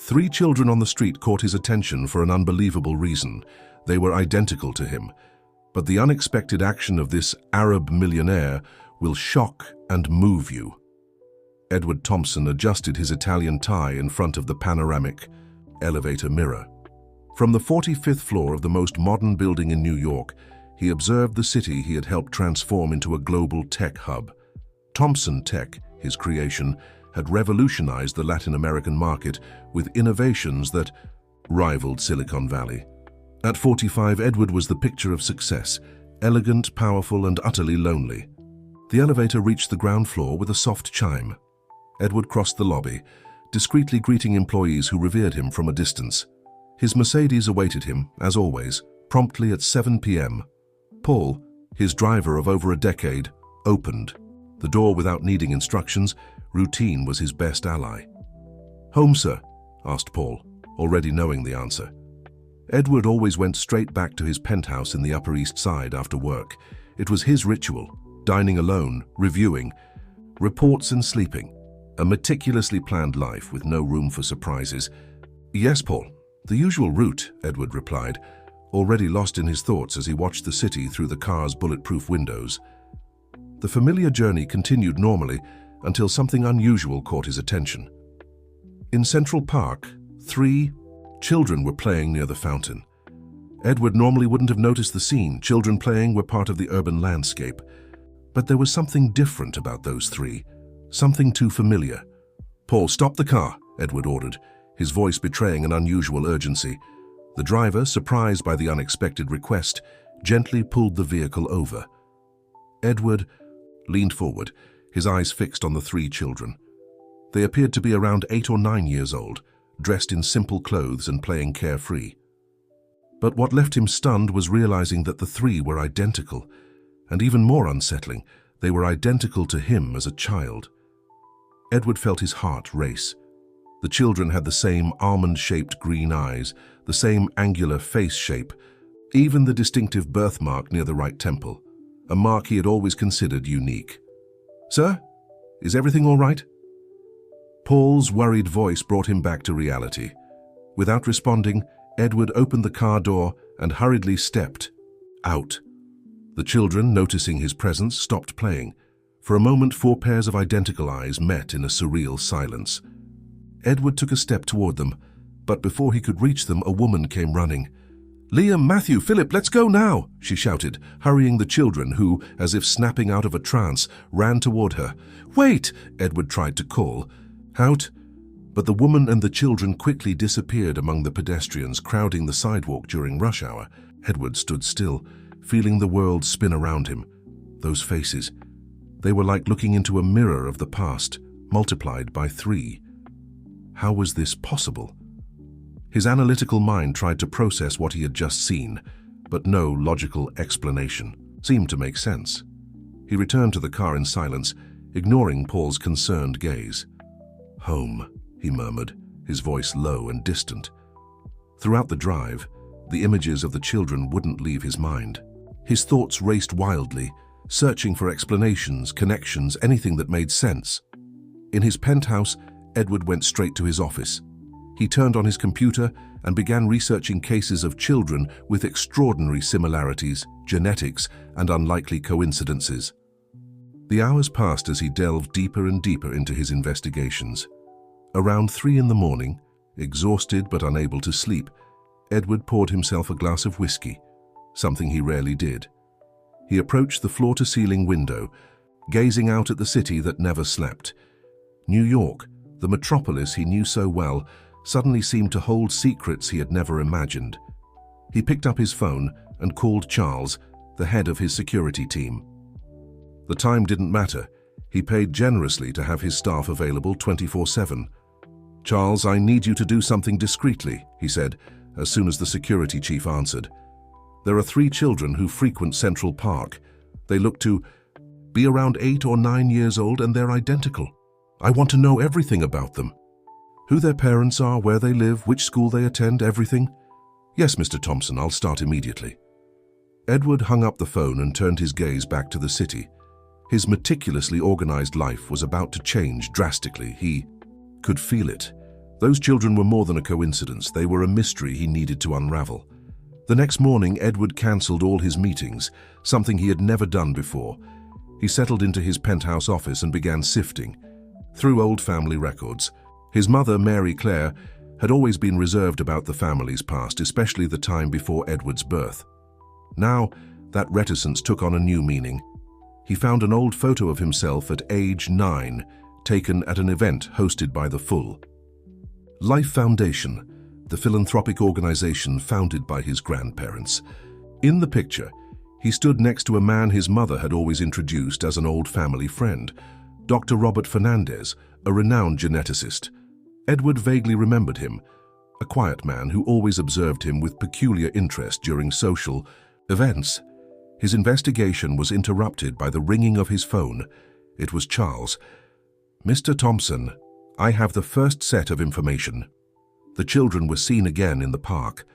Three children on the street caught his attention for an unbelievable reason. They were identical to him. But the unexpected action of this Arab millionaire will shock and move you. Edward Thompson adjusted his Italian tie in front of the panoramic elevator mirror. From the 45th floor of the most modern building in New York, he observed the city he had helped transform into a global tech hub. Thompson Tech, his creation, had revolutionized the Latin American market with innovations that rivaled Silicon Valley. At 45, Edward was the picture of success, elegant, powerful, and utterly lonely. The elevator reached the ground floor with a soft chime. Edward crossed the lobby, discreetly greeting employees who revered him from a distance. His Mercedes awaited him, as always, promptly at 7 p.m. Paul, his driver of over a decade, opened. The door without needing instructions, routine was his best ally. "Home, sir?" asked Paul, already knowing the answer. Edward always went straight back to his penthouse in the Upper East Side after work. It was his ritual, dining alone, reviewing, reports and sleeping. A meticulously planned life with no room for surprises. "Yes, Paul, the usual route," Edward replied, already lost in his thoughts as he watched the city through the car's bulletproof windows. The familiar journey continued normally until something unusual caught his attention. In Central Park, 3 children were playing near the fountain. Edward normally wouldn't have noticed the scene. Children playing were part of the urban landscape. But there was something different about those 3, something too familiar. "Paul, stop the car," Edward ordered, his voice betraying an unusual urgency. The driver, surprised by the unexpected request, gently pulled the vehicle over. Edward leaned forward, his eyes fixed on the 3 children. They appeared to be around 8 or 9 years old, dressed in simple clothes and playing carefree. But what left him stunned was realizing that the 3 were identical, and even more unsettling, they were identical to him as a child. Edward felt his heart race. The children had the same almond-shaped green eyes, the same angular face shape, even the distinctive birthmark near the right temple, a mark he had always considered unique. "Sir, is everything all right?" Paul's worried voice brought him back to reality. Without responding, Edward opened the car door and hurriedly stepped out. The children, noticing his presence, stopped playing. For a moment, 4 pairs of identical eyes met in a surreal silence. Edward took a step toward them, but before he could reach them, a woman came running. "Liam, Matthew, Philip, let's go now!" she shouted, hurrying the children who, as if snapping out of a trance, ran toward her. "Wait!" Edward tried to call out, but the woman and the children quickly disappeared among the pedestrians crowding the sidewalk during rush hour. Edward stood still, feeling the world spin around him. Those faces, they were like looking into a mirror of the past, multiplied by 3. How was this possible? His analytical mind tried to process what he had just seen, but no logical explanation seemed to make sense. He returned to the car in silence, ignoring Paul's concerned gaze. "Home," he murmured, his voice low and distant. Throughout the drive, the images of the children wouldn't leave his mind. His thoughts raced wildly, searching for explanations, connections, anything that made sense. In his penthouse, Edward went straight to his office. He turned on his computer and began researching cases of children with extraordinary similarities, genetics, and unlikely coincidences. The hours passed as he delved deeper and deeper into his investigations. Around 3 in the morning, exhausted but unable to sleep, Edward poured himself a glass of whiskey, something he rarely did. He approached the floor-to-ceiling window, gazing out at the city that never slept. New York, the metropolis he knew so well, suddenly seemed to hold secrets he had never imagined. He picked up his phone and called Charles, the head of his security team. The time didn't matter. He paid generously to have his staff available 24/7. "Charles, I need you to do something discreetly," he said, as soon as the security chief answered. "There are 3 children who frequent Central Park. They look to be around 8 or 9 years old, and they're identical. I want to know everything about them. Who their parents are, where they live, which school they attend, everything." "Yes, Mr. Thompson, I'll start immediately." Edward hung up the phone and turned his gaze back to the city. His meticulously organized life was about to change drastically. He could feel it. Those children were more than a coincidence. They were a mystery he needed to unravel. The next morning, Edward cancelled all his meetings, something he had never done before. He settled into his penthouse office and began sifting through old family records. His mother, Mary Claire, had always been reserved about the family's past, especially the time before Edward's birth. Now, that reticence took on a new meaning. He found an old photo of himself at age 9, taken at an event hosted by the Full Life Foundation, the philanthropic organization founded by his grandparents. In the picture, he stood next to a man his mother had always introduced as an old family friend, Dr. Robert Fernandez, a renowned geneticist. Edward vaguely remembered him, a quiet man who always observed him with peculiar interest during social events. His investigation was interrupted by the ringing of his phone. It was Charles. "Mr. Thompson, I have the first set of information." The children were seen again in the park.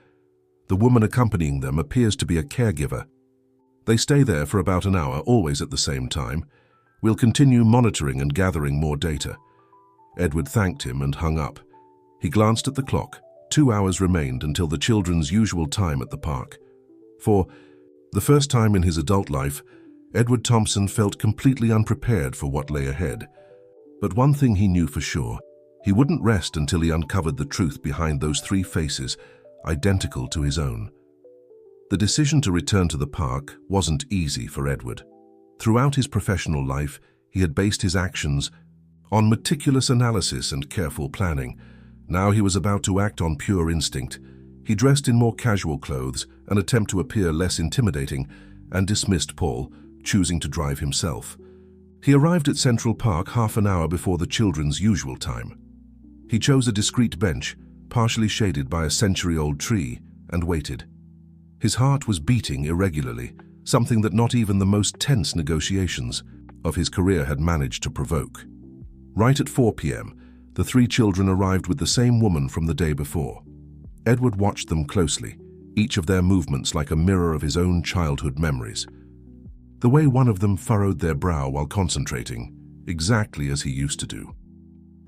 The woman accompanying them appears to be a caregiver. They stay there for about an hour, always at the same time. "We'll continue monitoring and gathering more data." Edward thanked him and hung up. He glanced at the clock. 2 hours remained until the children's usual time at the park. For the first time in his adult life, Edward Thompson felt completely unprepared for what lay ahead. But one thing he knew for sure: he wouldn't rest until he uncovered the truth behind those 3 faces, identical to his own. The decision to return to the park wasn't easy for Edward. Throughout his professional life, he had based his actions on meticulous analysis and careful planning. Now he was about to act on pure instinct. He dressed in more casual clothes, an attempt to appear less intimidating, and dismissed Paul, choosing to drive himself. He arrived at Central Park half an hour before the children's usual time. He chose a discreet bench, partially shaded by a century-old tree, and waited. His heart was beating irregularly, something that not even the most tense negotiations of his career had managed to provoke. Right at 4 p.m., the 3 children arrived with the same woman from the day before. Edward watched them closely, each of their movements like a mirror of his own childhood memories. The way one of them furrowed their brow while concentrating, exactly as he used to do.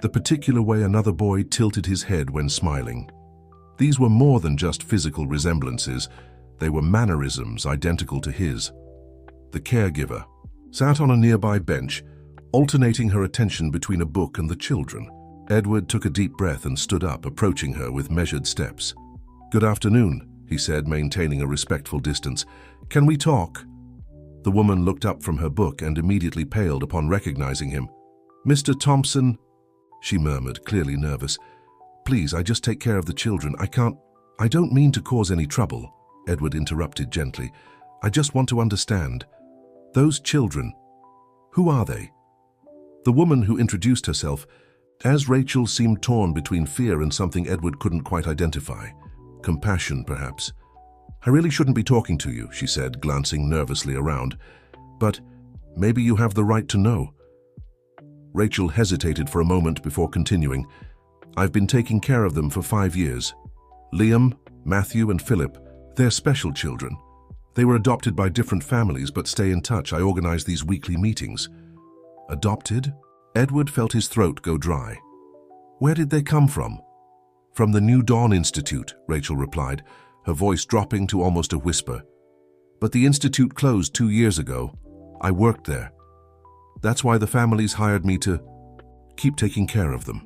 The particular way another boy tilted his head when smiling. These were more than just physical resemblances. They were mannerisms identical to his. The caregiver sat on a nearby bench, alternating her attention between a book and the children. Edward took a deep breath and stood up, approaching her with measured steps. "Good afternoon," he said, maintaining a respectful distance. "Can we talk?" The woman looked up from her book and immediately paled upon recognizing him. "Mr. Thompson," she murmured, clearly nervous. "Please, I just take care of the children. I don't mean to cause any trouble," Edward interrupted gently. "I just want to understand. Those children, who are they?" The woman who introduced herself as Rachel seemed torn between fear and something Edward couldn't quite identify. Compassion, perhaps. "I really shouldn't be talking to you," she said, glancing nervously around. "But maybe you have the right to know." Rachel hesitated for a moment before continuing. "I've been taking care of them for 5 years. Liam, Matthew, and Philip, they're special children. They were adopted by different families but stay in touch. I organize these weekly meetings." "Adopted?" Edward felt his throat go dry. "Where did they come from?" "From the New Dawn Institute," Rachel replied, her voice dropping to almost a whisper. "But the institute closed 2 years ago. I worked there. That's why the families hired me to keep taking care of them."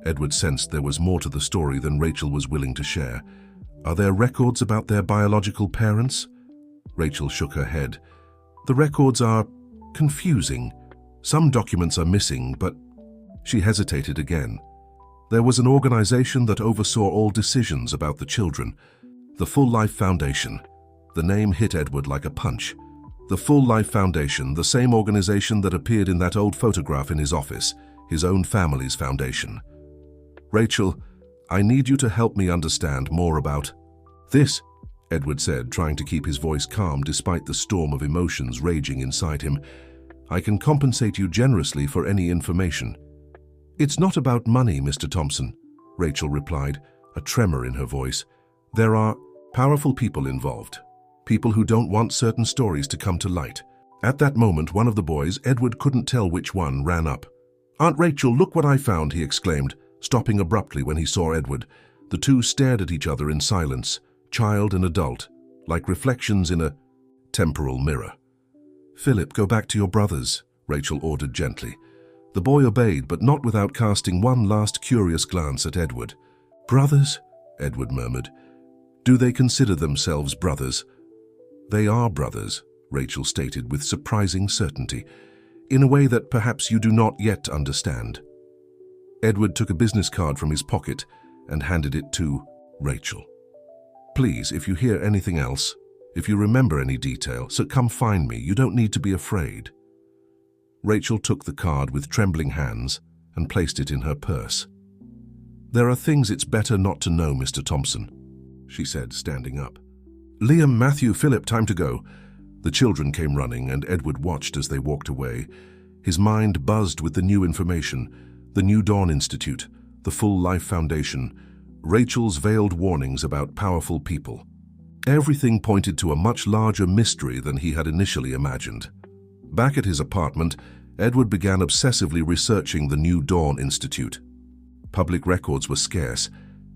Edward sensed there was more to the story than Rachel was willing to share. "Are there records about their biological parents?" Rachel shook her head. "The records are confusing. Some documents are missing, but..." She hesitated again. "There was an organization that oversaw all decisions about the children. The Full Life Foundation." The name hit Edward like a punch. The Full Life Foundation, the same organization that appeared in that old photograph in his office, his own family's foundation. "Rachel, I need you to help me understand more about this," Edward said, trying to keep his voice calm despite the storm of emotions raging inside him. "I can compensate you generously for any information." "It's not about money, Mr. Thompson," Rachel replied, a tremor in her voice. "There are powerful people involved, people who don't want certain stories to come to light." At that moment, one of the boys, Edward couldn't tell which one, ran up. "Aunt Rachel, look what I found," he exclaimed, stopping abruptly when he saw Edward. The two stared at each other in silence, child and adult, like reflections in a temporal mirror. "Philip, go back to your brothers," Rachel ordered gently. The boy obeyed, but not without casting one last curious glance at Edward. "Brothers?" Edward murmured. "Do they consider themselves brothers?" "They are brothers," Rachel stated with surprising certainty, "in a way that perhaps you do not yet understand." Edward took a business card from his pocket and handed it to Rachel. "Please, if you hear anything else, if you remember any detail, so come find me. You don't need to be afraid." Rachel took the card with trembling hands and placed it in her purse. "There are things it's better not to know, Mr. Thompson," she said, standing up. "Liam, Matthew, Philip, time to go." The children came running, and Edward watched as they walked away. His mind buzzed with the new information, the New Dawn Institute, the Full Life Foundation, Rachel's veiled warnings about powerful people. Everything pointed to a much larger mystery than he had initially imagined. Back at his apartment, Edward began obsessively researching the New Dawn Institute. Public records were scarce,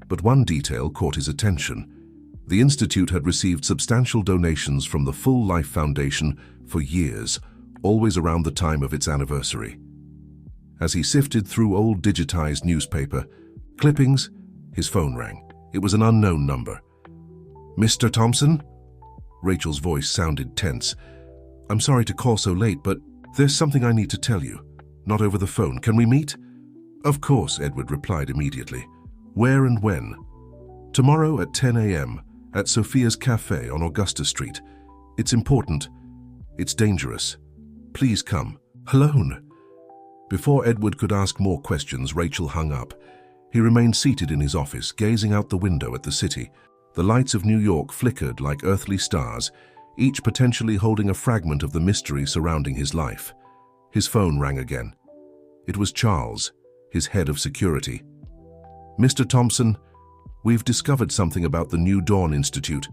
but one detail caught his attention. The institute had received substantial donations from the Full Life Foundation for years, always around the time of its anniversary. As he sifted through old digitized newspaper clippings, his phone rang. It was an unknown number. "Mr. Thompson?" Rachel's voice sounded tense. "I'm sorry to call so late, but there's something I need to tell you. Not over the phone. Can we meet?" "Of course," Edward replied immediately. "Where and when?" "Tomorrow at 10 a.m. at Sophia's Cafe on Augusta Street. It's important. It's dangerous. Please come. Alone." Before Edward could ask more questions, Rachel hung up. He remained seated in his office, gazing out the window at the city. The lights of New York flickered like earthly stars, each potentially holding a fragment of the mystery surrounding his life. His phone rang again. It was Charles, his head of security. "Mr. Thompson, we've discovered something about the New Dawn Institute.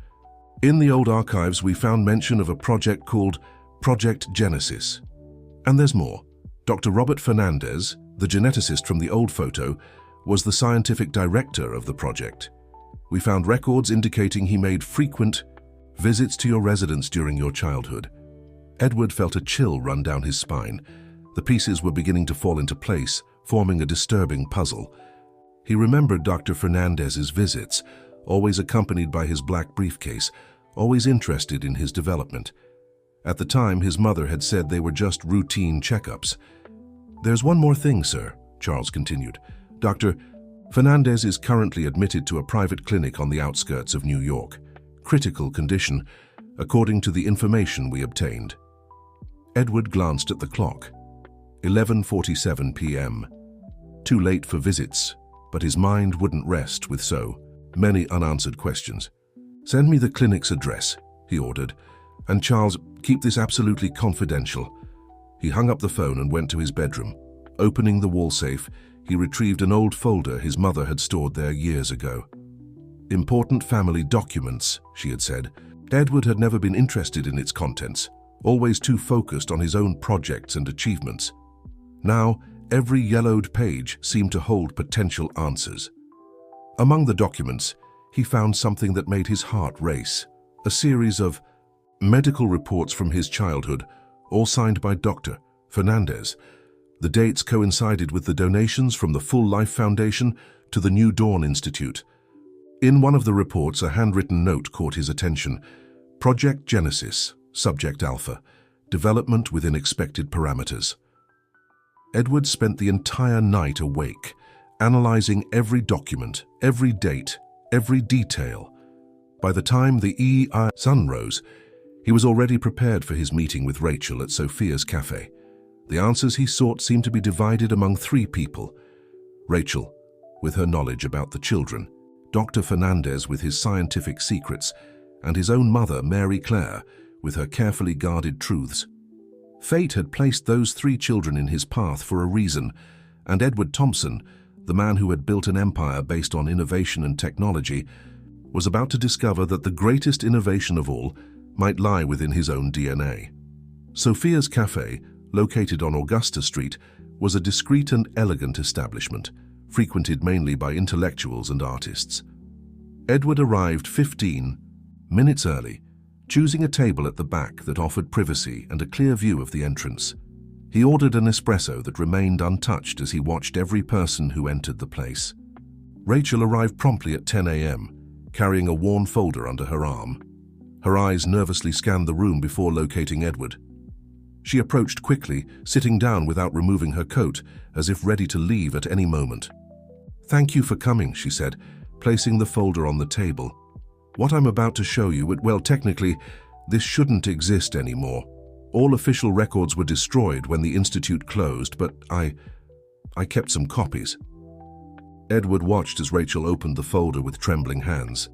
In the old archives, we found mention of a project called Project Genesis. And there's more. Dr. Robert Fernandez, the geneticist from the old photo, was the scientific director of the project. We found records indicating he made frequent visits to your residence during your childhood." Edward felt a chill run down his spine. The pieces were beginning to fall into place, forming a disturbing puzzle. He remembered Dr. Fernandez's visits, always accompanied by his black briefcase, always interested in his development. At the time, his mother had said they were just routine checkups. "There's one more thing, sir," Charles continued. "Dr. Fernandez is currently admitted to a private clinic on the outskirts of New York. Critical condition, according to the information we obtained." Edward glanced at the clock. 11:47 p.m. Too late for visits, but his mind wouldn't rest with so many unanswered questions. "Send me the clinic's address," he ordered. "And Charles, keep this absolutely confidential." He hung up the phone and went to his bedroom. Opening the wall safe, he retrieved an old folder his mother had stored there years ago. "Important family documents," she had said. Edward had never been interested in its contents, always too focused on his own projects and achievements. Now, every yellowed page seemed to hold potential answers. Among the documents, he found something that made his heart race. A series of medical reports from his childhood, all signed by Dr. Fernandez. The dates coincided with the donations from the Full Life Foundation to the New Dawn Institute. In one of the reports, a handwritten note caught his attention. Project Genesis, Subject Alpha, development within expected parameters. Edward spent the entire night awake, analyzing every document, every date, every detail. By the time the sun rose, he was already prepared for his meeting with Rachel at Sophia's Cafe. The answers he sought seemed to be divided among three people. Rachel, with her knowledge about the children, Dr. Fernandez with his scientific secrets, and his own mother, Mary Claire, with her carefully guarded truths. Fate had placed those three children in his path for a reason, and Edward Thompson, the man who had built an empire based on innovation and technology, was about to discover that the greatest innovation of all might lie within his own DNA. Sophia's Cafe, located on Augusta Street, was a discreet and elegant establishment. frequented mainly by intellectuals and artists. Edward arrived 15 minutes early, choosing a table at the back that offered privacy and a clear view of the entrance. He ordered an espresso that remained untouched as he watched every person who entered the place. Rachel arrived promptly at 10 a.m., carrying a worn folder under her arm. Her eyes nervously scanned the room before locating Edward. She approached quickly, sitting down without removing her coat, as if ready to leave at any moment. "Thank you for coming," she said, placing the folder on the table. "What I'm about to show you, well, technically, this shouldn't exist anymore. All official records were destroyed when the institute closed, but I kept some copies." Edward watched as Rachel opened the folder with trembling hands.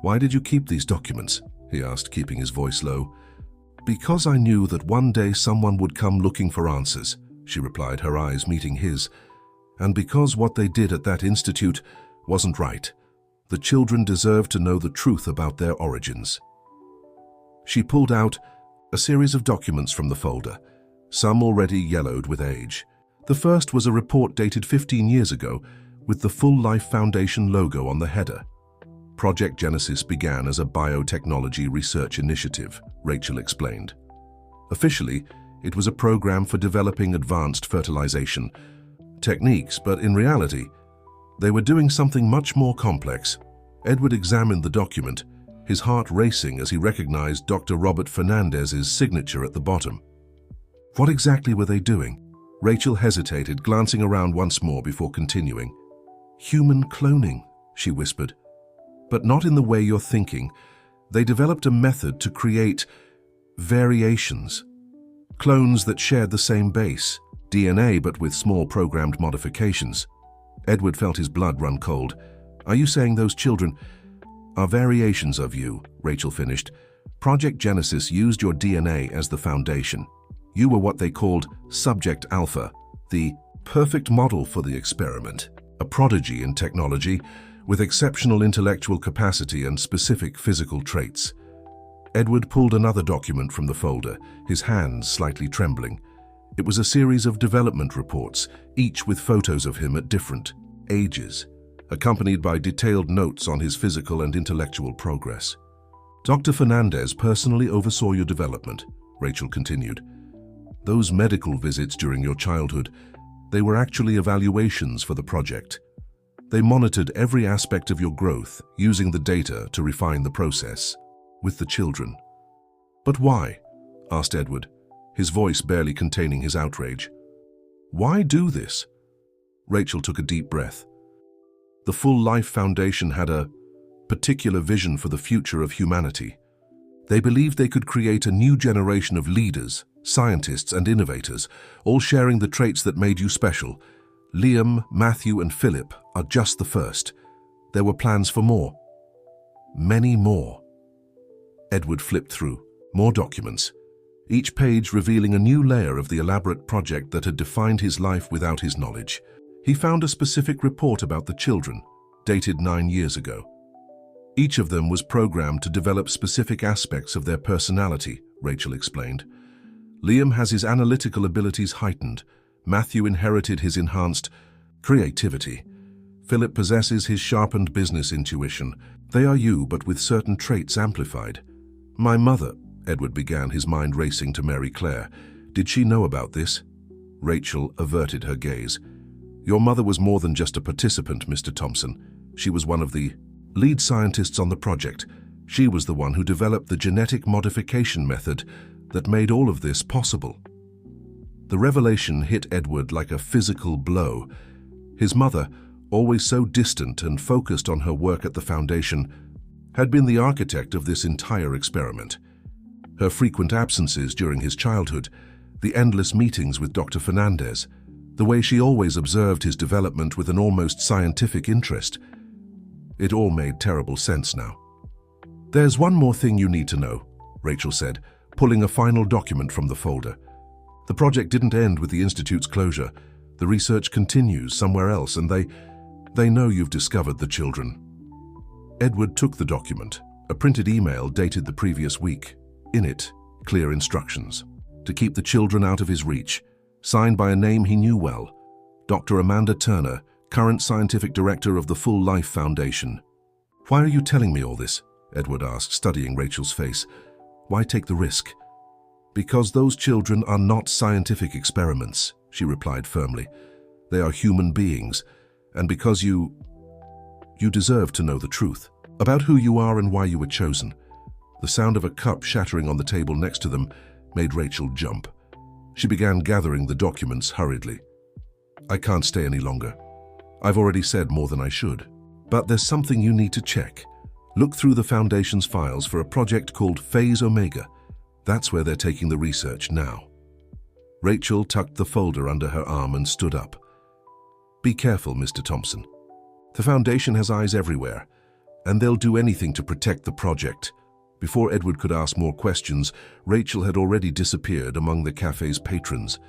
"Why did you keep these documents?" he asked, keeping his voice low. "Because I knew that one day someone would come looking for answers," she replied, her eyes meeting his. "And because what they did at that institute wasn't right. The children deserve to know the truth about their origins." She pulled out a series of documents from the folder, some already yellowed with age. The first was a report dated 15 years ago, with the Full Life Foundation logo on the header. Project Genesis began as a biotechnology research initiative, Rachel explained. Officially, it was a program for developing advanced fertilization techniques, but in reality, they were doing something much more complex. Edward examined the document, his heart racing as he recognized Dr. Robert Fernandez's signature at the bottom. What exactly were they doing? Rachel hesitated, glancing around once more before continuing. "Human cloning," she whispered. "But not in the way you're thinking. They developed a method to create variations. Clones that shared the same base, DNA, but with small programmed modifications." Edward felt his blood run cold. "Are you saying those children are variations of you?" Rachel finished. "Project Genesis used your DNA as the foundation. You were what they called Subject Alpha, the perfect model for the experiment, a prodigy in technology with exceptional intellectual capacity and specific physical traits." Edward pulled another document from the folder, his hands slightly trembling. It was a series of development reports, each with photos of him at different ages, accompanied by detailed notes on his physical and intellectual progress. "Dr. Fernandez personally oversaw your development," Rachel continued. "Those medical visits during your childhood, they were actually evaluations for the project. They monitored every aspect of your growth, using the data to refine the process with the children." "But why?" asked Edward, his voice barely containing his outrage. "Why do this?" Rachel took a deep breath. "The Full Life Foundation had a particular vision for the future of humanity. They believed they could create a new generation of leaders, scientists, and innovators, all sharing the traits that made you special. Liam, Matthew, and Philip are just the first. There were plans for more. Many more." Edward flipped through more documents, each page revealing a new layer of the elaborate project that had defined his life without his knowledge. He found a specific report about the children, dated 9 years ago. Each of them was programmed to develop specific aspects of their personality, Rachel explained. Liam has his analytical abilities heightened. Matthew inherited his enhanced creativity. Philip possesses his sharpened business intuition. They are you, but with certain traits amplified. "My mother," Edward began, his mind racing to Mary Claire. "Did she know about this?" Rachel averted her gaze. "Your mother was more than just a participant, Mr. Thompson. She was one of the lead scientists on the project. She was the one who developed the genetic modification method that made all of this possible." The revelation hit Edward like a physical blow. His mother, always so distant and focused on her work at the foundation, had been the architect of this entire experiment. Her frequent absences during his childhood, the endless meetings with Dr. Fernandez, the way she always observed his development with an almost scientific interest. It all made terrible sense now. "There's one more thing you need to know," Rachel said, pulling a final document from the folder. "The project didn't end with the Institute's closure. The research continues somewhere else, and they know you've discovered the children." Edward took the document, a printed email dated the previous week. In it, clear instructions. To keep the children out of his reach, signed by a name he knew well, Dr. Amanda Turner, current scientific director of the Full Life Foundation. Why are you telling me all this? Edward asked, studying Rachel's face. Why take the risk? Because those children are not scientific experiments, she replied firmly. They are human beings, and because you deserve to know the truth about who you are and why you were chosen. The sound of a cup shattering on the table next to them made Rachel jump. She began gathering the documents hurriedly. I can't stay any longer. I've already said more than I should. But there's something you need to check. Look through the Foundation's files for a project called Phase Omega. That's where they're taking the research now. Rachel tucked the folder under her arm and stood up. Be careful, Mr. Thompson. The Foundation has eyes everywhere, and they'll do anything to protect the project. Before Edward could ask more questions, Rachel had already disappeared among the cafe's patrons.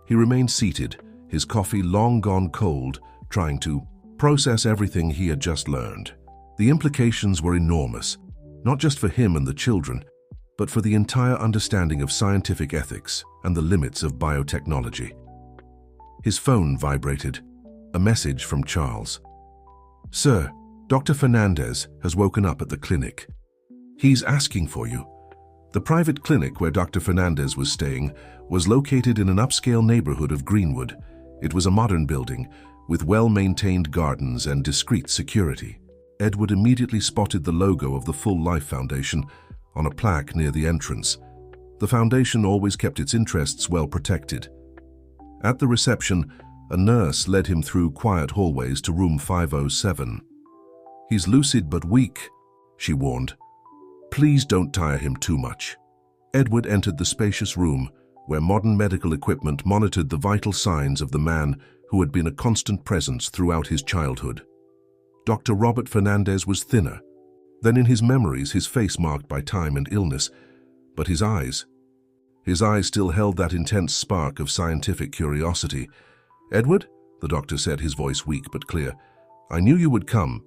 He remained seated, his coffee long gone cold, trying to process everything he had just learned. The implications were enormous, not just for him and the children, but for the entire understanding of scientific ethics and the limits of biotechnology. His phone vibrated, a message from Charles. Sir, Dr. Fernandez has woken up at the clinic. He's asking for you. The private clinic where Dr. Fernandez was staying was located in an upscale neighborhood of Greenwood. It was a modern building with well-maintained gardens and discreet security. Edward immediately spotted the logo of the Full Life Foundation on a plaque near the entrance. The foundation always kept its interests well protected. At the reception, a nurse led him through quiet hallways to room 507. He's lucid but weak, she warned. Please don't tire him too much. Edward entered the spacious room where modern medical equipment monitored the vital signs of the man who had been a constant presence throughout his childhood. Dr. Robert Fernandez was thinner than in his memories, his face marked by time and illness, but his eyes still held that intense spark of scientific curiosity. Edward, the doctor said, his voice weak but clear, I knew you would come,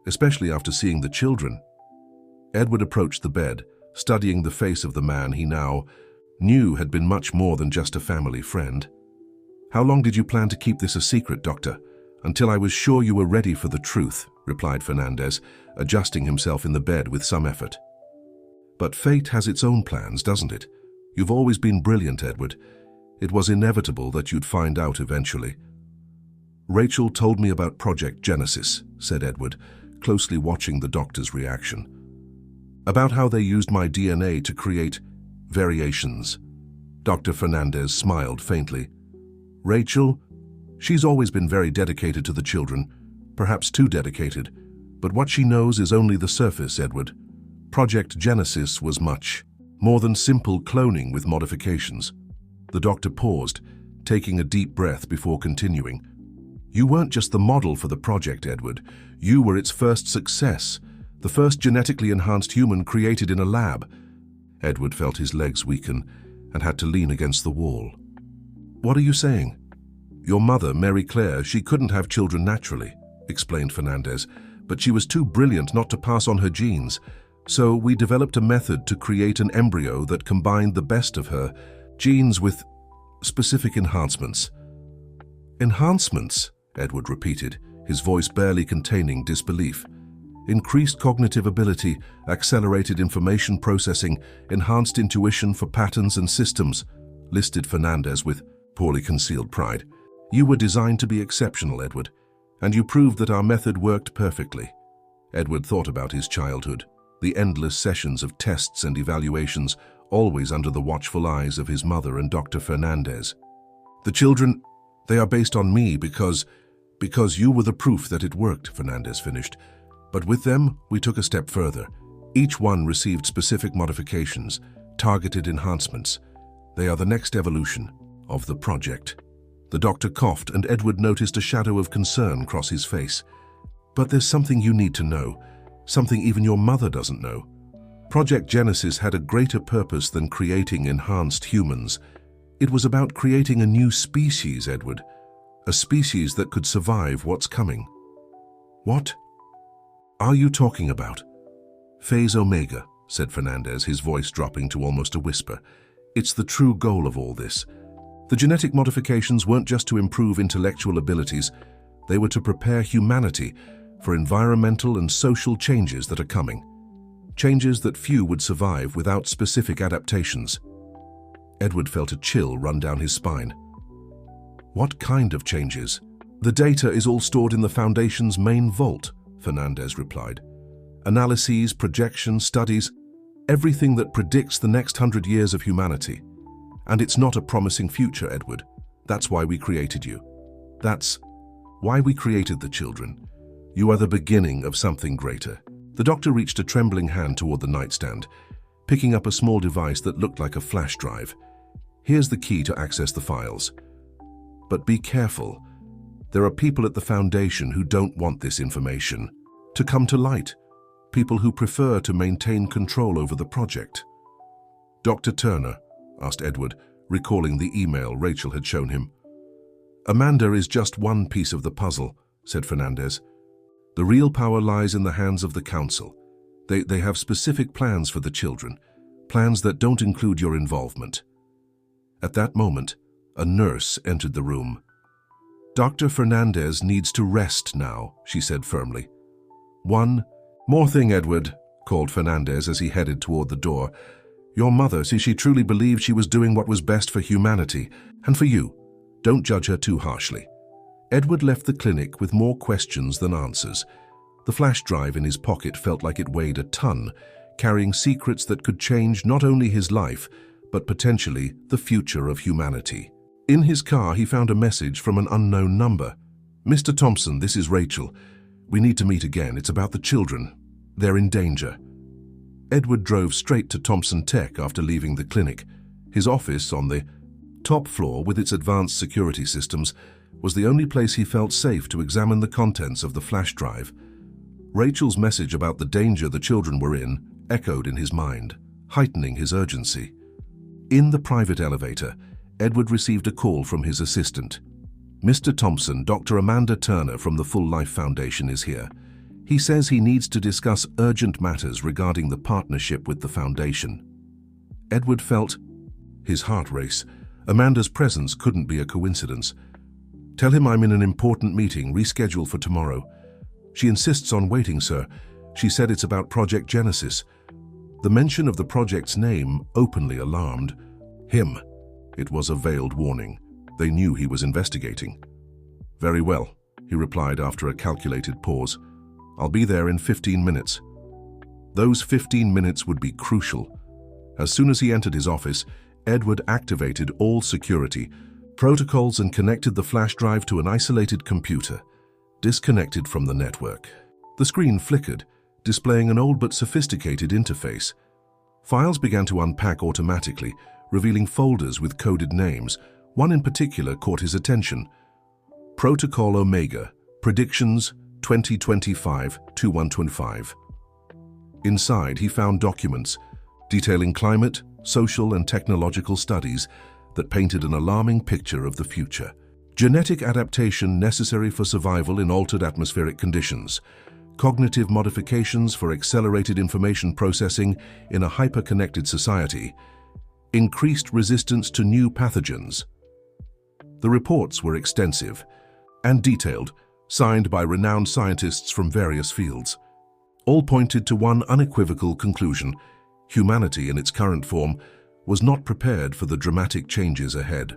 especially after seeing the children. Edward approached the bed, studying the face of the man he now knew had been much more than just a family friend. How long did you plan to keep this a secret, Doctor? Until I was sure you were ready for the truth, replied Fernandez, adjusting himself in the bed with some effort. But fate has its own plans, doesn't it? You've always been brilliant, Edward. It was inevitable that you'd find out eventually. Rachel told me about Project Genesis, said Edward, closely watching the doctor's reaction. About how they used my DNA to create variations. Dr. Fernandez smiled faintly. Rachel, she's always been very dedicated to the children, perhaps too dedicated, but what she knows is only the surface, Edward. Project Genesis was much more than simple cloning with modifications. The doctor paused, taking a deep breath before continuing. You weren't just the model for the project, Edward. You were its first success, the first genetically enhanced human created in a lab. Edward felt his legs weaken and had to lean against the wall. What are you saying? Your mother, Mary Claire, she couldn't have children naturally, explained Fernandez, but she was too brilliant not to pass on her genes. So we developed a method to create an embryo that combined the best of her genes with specific enhancements. Enhancements, Edward repeated, his voice barely containing disbelief. Increased cognitive ability, accelerated information processing, enhanced intuition for patterns and systems, listed Fernandez with poorly concealed pride. You were designed to be exceptional, Edward, and you proved that our method worked perfectly. Edward thought about his childhood, the endless sessions of tests and evaluations, always under the watchful eyes of his mother and Dr. Fernandez. The children, they are based on me because you were the proof that it worked, Fernandez finished. But with them, we took a step further. Each one received specific modifications, targeted enhancements. They are the next evolution of the project. The doctor coughed, and Edward noticed a shadow of concern cross his face. But there's something you need to know, something even your mother doesn't know. Project Genesis had a greater purpose than creating enhanced humans. It was about creating a new species, Edward. A species that could survive what's coming. What are you talking about? Phase Omega, said Fernandez, his voice dropping to almost a whisper. It's the true goal of all this. The genetic modifications weren't just to improve intellectual abilities. They were to prepare humanity for environmental and social changes that are coming. Changes that few would survive without specific adaptations. Edward felt a chill run down his spine. What kind of changes? The data is all stored in the Foundation's main vault, Fernandez replied. Analyses, projections, studies, everything that predicts the next 100 years of humanity. And it's not a promising future, Edward. That's why we created you. That's why we created the children. You are the beginning of something greater. The doctor reached a trembling hand toward the nightstand, picking up a small device that looked like a flash drive. Here's the key to access the files. But be careful. There are people at the Foundation who don't want this information to come to light. People who prefer to maintain control over the project. Dr. Turner, asked Edward, recalling the email Rachel had shown him. Amanda is just one piece of the puzzle, said Fernandez. The real power lies in the hands of the Council. They have specific plans for the children, plans that don't include your involvement. At that moment, a nurse entered the room. Dr. Fernandez needs to rest now, she said firmly. One more thing, Edward, called Fernandez as he headed toward the door. Your mother, see, she truly believed she was doing what was best for humanity, and for you. Don't judge her too harshly. Edward left the clinic with more questions than answers. The flash drive in his pocket felt like it weighed a ton, carrying secrets that could change not only his life, but potentially the future of humanity. In his car, he found a message from an unknown number. Mr. Thompson, this is Rachel. We need to meet again. It's about the children. They're in danger. Edward drove straight to Thompson Tech after leaving the clinic. His office on the top floor with its advanced security systems was the only place he felt safe to examine the contents of the flash drive. Rachel's message about the danger the children were in echoed in his mind, heightening his urgency. In the private elevator, Edward received a call from his assistant. Mr. Thompson, Dr. Amanda Turner from the Full Life Foundation is here. He says he needs to discuss urgent matters regarding the partnership with the Foundation. Edward felt his heart race. Amanda's presence couldn't be a coincidence. Tell him I'm in an important meeting, rescheduled for tomorrow. She insists on waiting, sir. She said it's about Project Genesis. The mention of the project's name openly alarmed him. It was a veiled warning. They knew he was investigating. Very well, he replied after a calculated pause. I'll be there in 15 minutes. Those 15 minutes would be crucial. As soon as he entered his office, Edward activated all security protocols and connected the flash drive to an isolated computer, disconnected from the network. The screen flickered, displaying an old but sophisticated interface. Files began to unpack automatically, revealing folders with coded names. One in particular caught his attention. Protocol Omega, Predictions 2025-2125. Inside, he found documents detailing climate, social and technological studies that painted an alarming picture of the future. Genetic adaptation necessary for survival in altered atmospheric conditions. Cognitive modifications for accelerated information processing in a hyper-connected society. Increased resistance to new pathogens. The reports were extensive and detailed, signed by renowned scientists from various fields. All pointed to one unequivocal conclusion: humanity in its current form was not prepared for the dramatic changes ahead.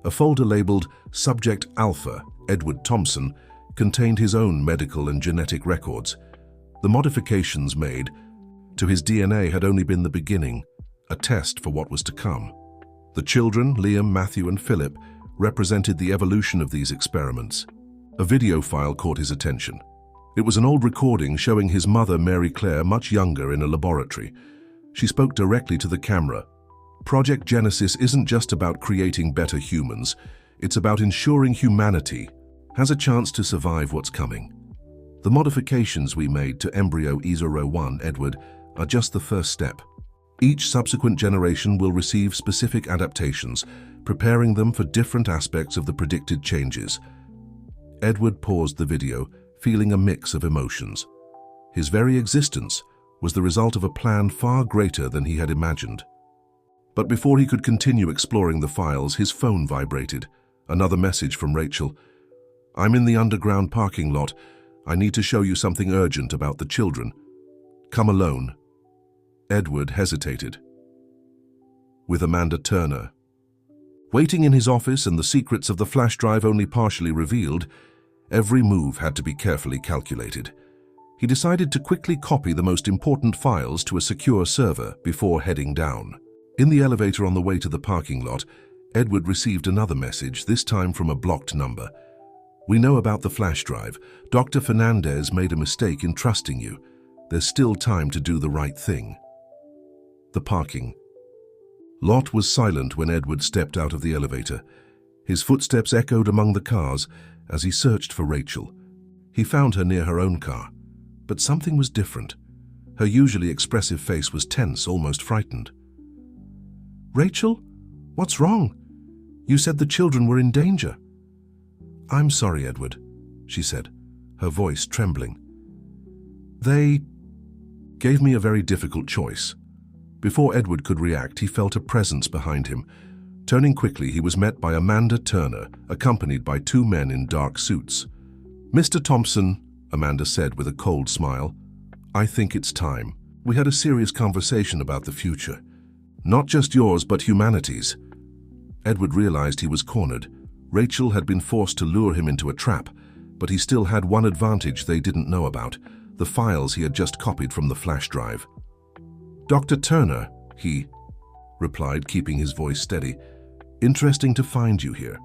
A folder labeled Subject Alpha, Edward Thompson, contained his own medical and genetic records. The modifications made to his DNA had only been the beginning, a test for what was to come. The children, Liam, Matthew, and Philip, represented the evolution of these experiments. A video file caught his attention. It was an old recording showing his mother, Mary Claire, much younger in a laboratory. She spoke directly to the camera. Project Genesis isn't just about creating better humans. It's about ensuring humanity has a chance to survive what's coming. The modifications we made to embryo E01, Edward, are just the first step. Each subsequent generation will receive specific adaptations, preparing them for different aspects of the predicted changes. Edward paused the video, feeling a mix of emotions. His very existence was the result of a plan far greater than he had imagined. But before he could continue exploring the files, his phone vibrated. Another message from Rachel. I'm in the underground parking lot. I need to show you something urgent about the children. Come alone." Edward hesitated. With Amanda Turner. Waiting in his office and the secrets of the flash drive only partially revealed, every move had to be carefully calculated. He decided to quickly copy the most important files to a secure server before heading down. In the elevator on the way to the parking lot, Edward received another message, this time from a blocked number. "We know about the flash drive. Dr. Fernandez made a mistake in trusting you. There's still time to do the right thing." The parking lot was silent when Edward stepped out of the elevator. His footsteps echoed among the cars as he searched for Rachel. He found her near her own car, but something was different. Her usually expressive face was tense, almost frightened. "Rachel? What's wrong? You said the children were in danger." "I'm sorry, Edward," she said, her voice trembling. "They gave me a very difficult choice." Before Edward could react, he felt a presence behind him. Turning quickly, he was met by Amanda Turner, accompanied by two men in dark suits. "Mr. Thompson," Amanda said with a cold smile, "I think it's time. We had a serious conversation about the future. Not just yours, but humanity's." Edward realized he was cornered. Rachel had been forced to lure him into a trap, but he still had one advantage they didn't know about: the files he had just copied from the flash drive. "Dr. Turner," he replied, keeping his voice steady. "Interesting to find you here.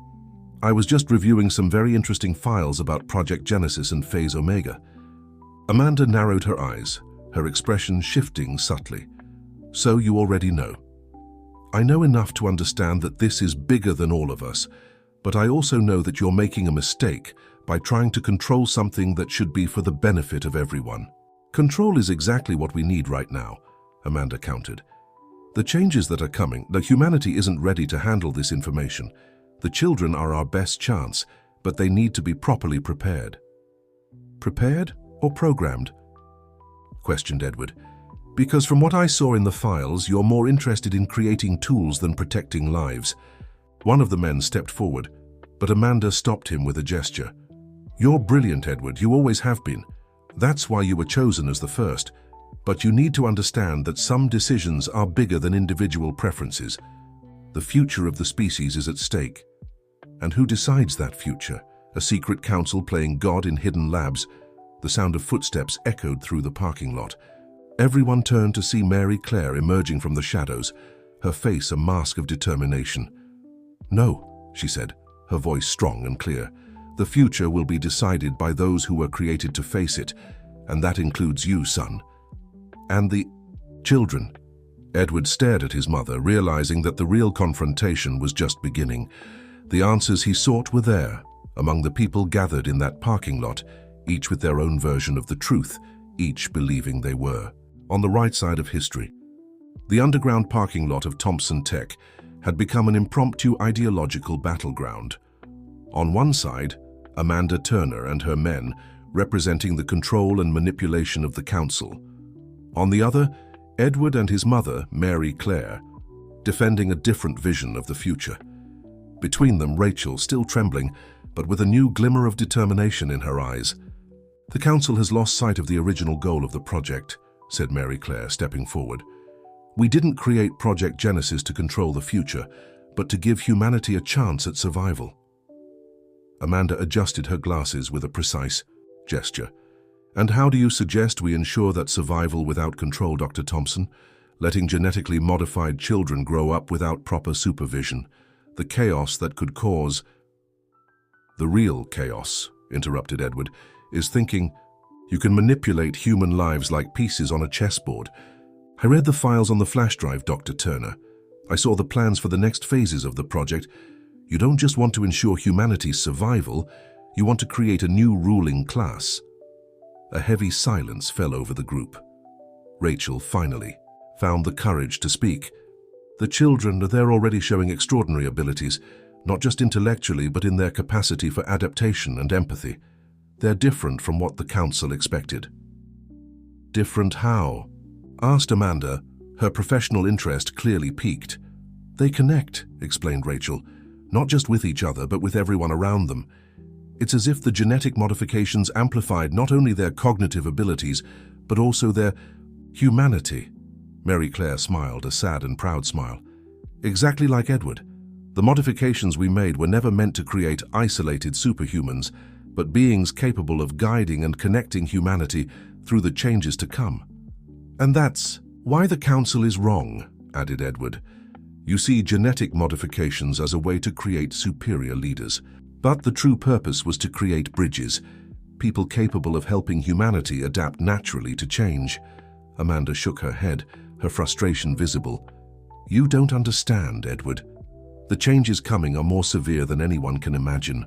I was just reviewing some very interesting files about Project Genesis and Phase Omega." Amanda narrowed her eyes, her expression shifting subtly. "So you already know." "I know enough to understand that this is bigger than all of us, but I also know that you're making a mistake by trying to control something that should be for the benefit of everyone." "Control is exactly what we need right now," Amanda countered. "The changes that are coming, humanity isn't ready to handle this information. The children are our best chance, but they need to be properly prepared." "Prepared or programmed?" questioned Edward. "Because from what I saw in the files, you're more interested in creating tools than protecting lives." One of the men stepped forward, but Amanda stopped him with a gesture. "You're brilliant, Edward. You always have been. That's why you were chosen as the first. But you need to understand that some decisions are bigger than individual preferences. The future of the species is at stake. And who decides that future? A secret council playing God in hidden labs? The sound of footsteps echoed through the parking lot. Everyone turned to see Mary Claire emerging from the shadows, her face a mask of determination. "No," she said, her voice strong and clear. "The future will be decided by those who were created to face it, and that includes you, son. And the children." Edward stared at his mother, realizing that the real confrontation was just beginning. The answers he sought were there, among the people gathered in that parking lot, each with their own version of the truth, each believing they were. On the right side of history, the underground parking lot of Thompson Tech had become an impromptu ideological battleground. On one side, Amanda Turner and her men, representing the control and manipulation of the council. On the other, Edward and his mother, Mary Claire, defending a different vision of the future. Between them, Rachel, still trembling, but with a new glimmer of determination in her eyes. "The council has lost sight of the original goal of the project," said Mary Claire, stepping forward. "We didn't create Project Genesis to control the future, but to give humanity a chance at survival." Amanda adjusted her glasses with a precise gesture. "And how do you suggest we ensure that survival without control, Dr. Thompson? Letting genetically modified children grow up without proper supervision. The chaos that could cause—" "The real chaos," interrupted Edward, "is thinking you can manipulate human lives like pieces on a chessboard. I read the files on the flash drive, Dr. Turner. I saw the plans for the next phases of the project. You don't just want to ensure humanity's survival, you want to create a new ruling class." A heavy silence fell over the group. Rachel, finally, found the courage to speak. "The children, they're already showing extraordinary abilities, not just intellectually, but in their capacity for adaptation and empathy. They're different from what the council expected." "Different how?" asked Amanda, her professional interest clearly piqued. "They connect," explained Rachel, "not just with each other, but with everyone around them. It's as if the genetic modifications amplified not only their cognitive abilities, but also their humanity. Mary Claire smiled, a sad and proud smile. Exactly like Edward. The modifications we made were never meant to create isolated superhumans, but beings capable of guiding and connecting humanity through the changes to come. And that's why the Council is wrong, added Edward. You see genetic modifications as a way to create superior leaders. But the true purpose was to create bridges, people capable of helping humanity adapt naturally to change. Amanda shook her head, her frustration visible. You don't understand, Edward. The changes coming are more severe than anyone can imagine.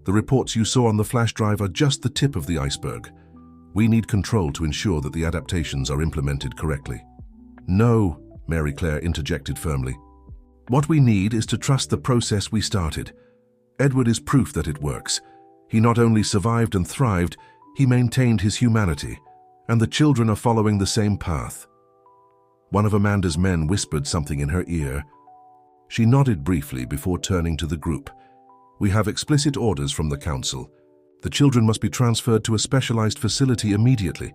The reports you saw on the flash drive are just the tip of the iceberg. We need control to ensure that the adaptations are implemented correctly. No, Mary Claire interjected firmly. What we need is to trust the process we started. Edward is proof that it works. He not only survived and thrived, he maintained his humanity, and the children are following the same path. One of Amanda's men whispered something in her ear. She nodded briefly before turning to the group. We have explicit orders from the Council. The children must be transferred to a specialized facility immediately.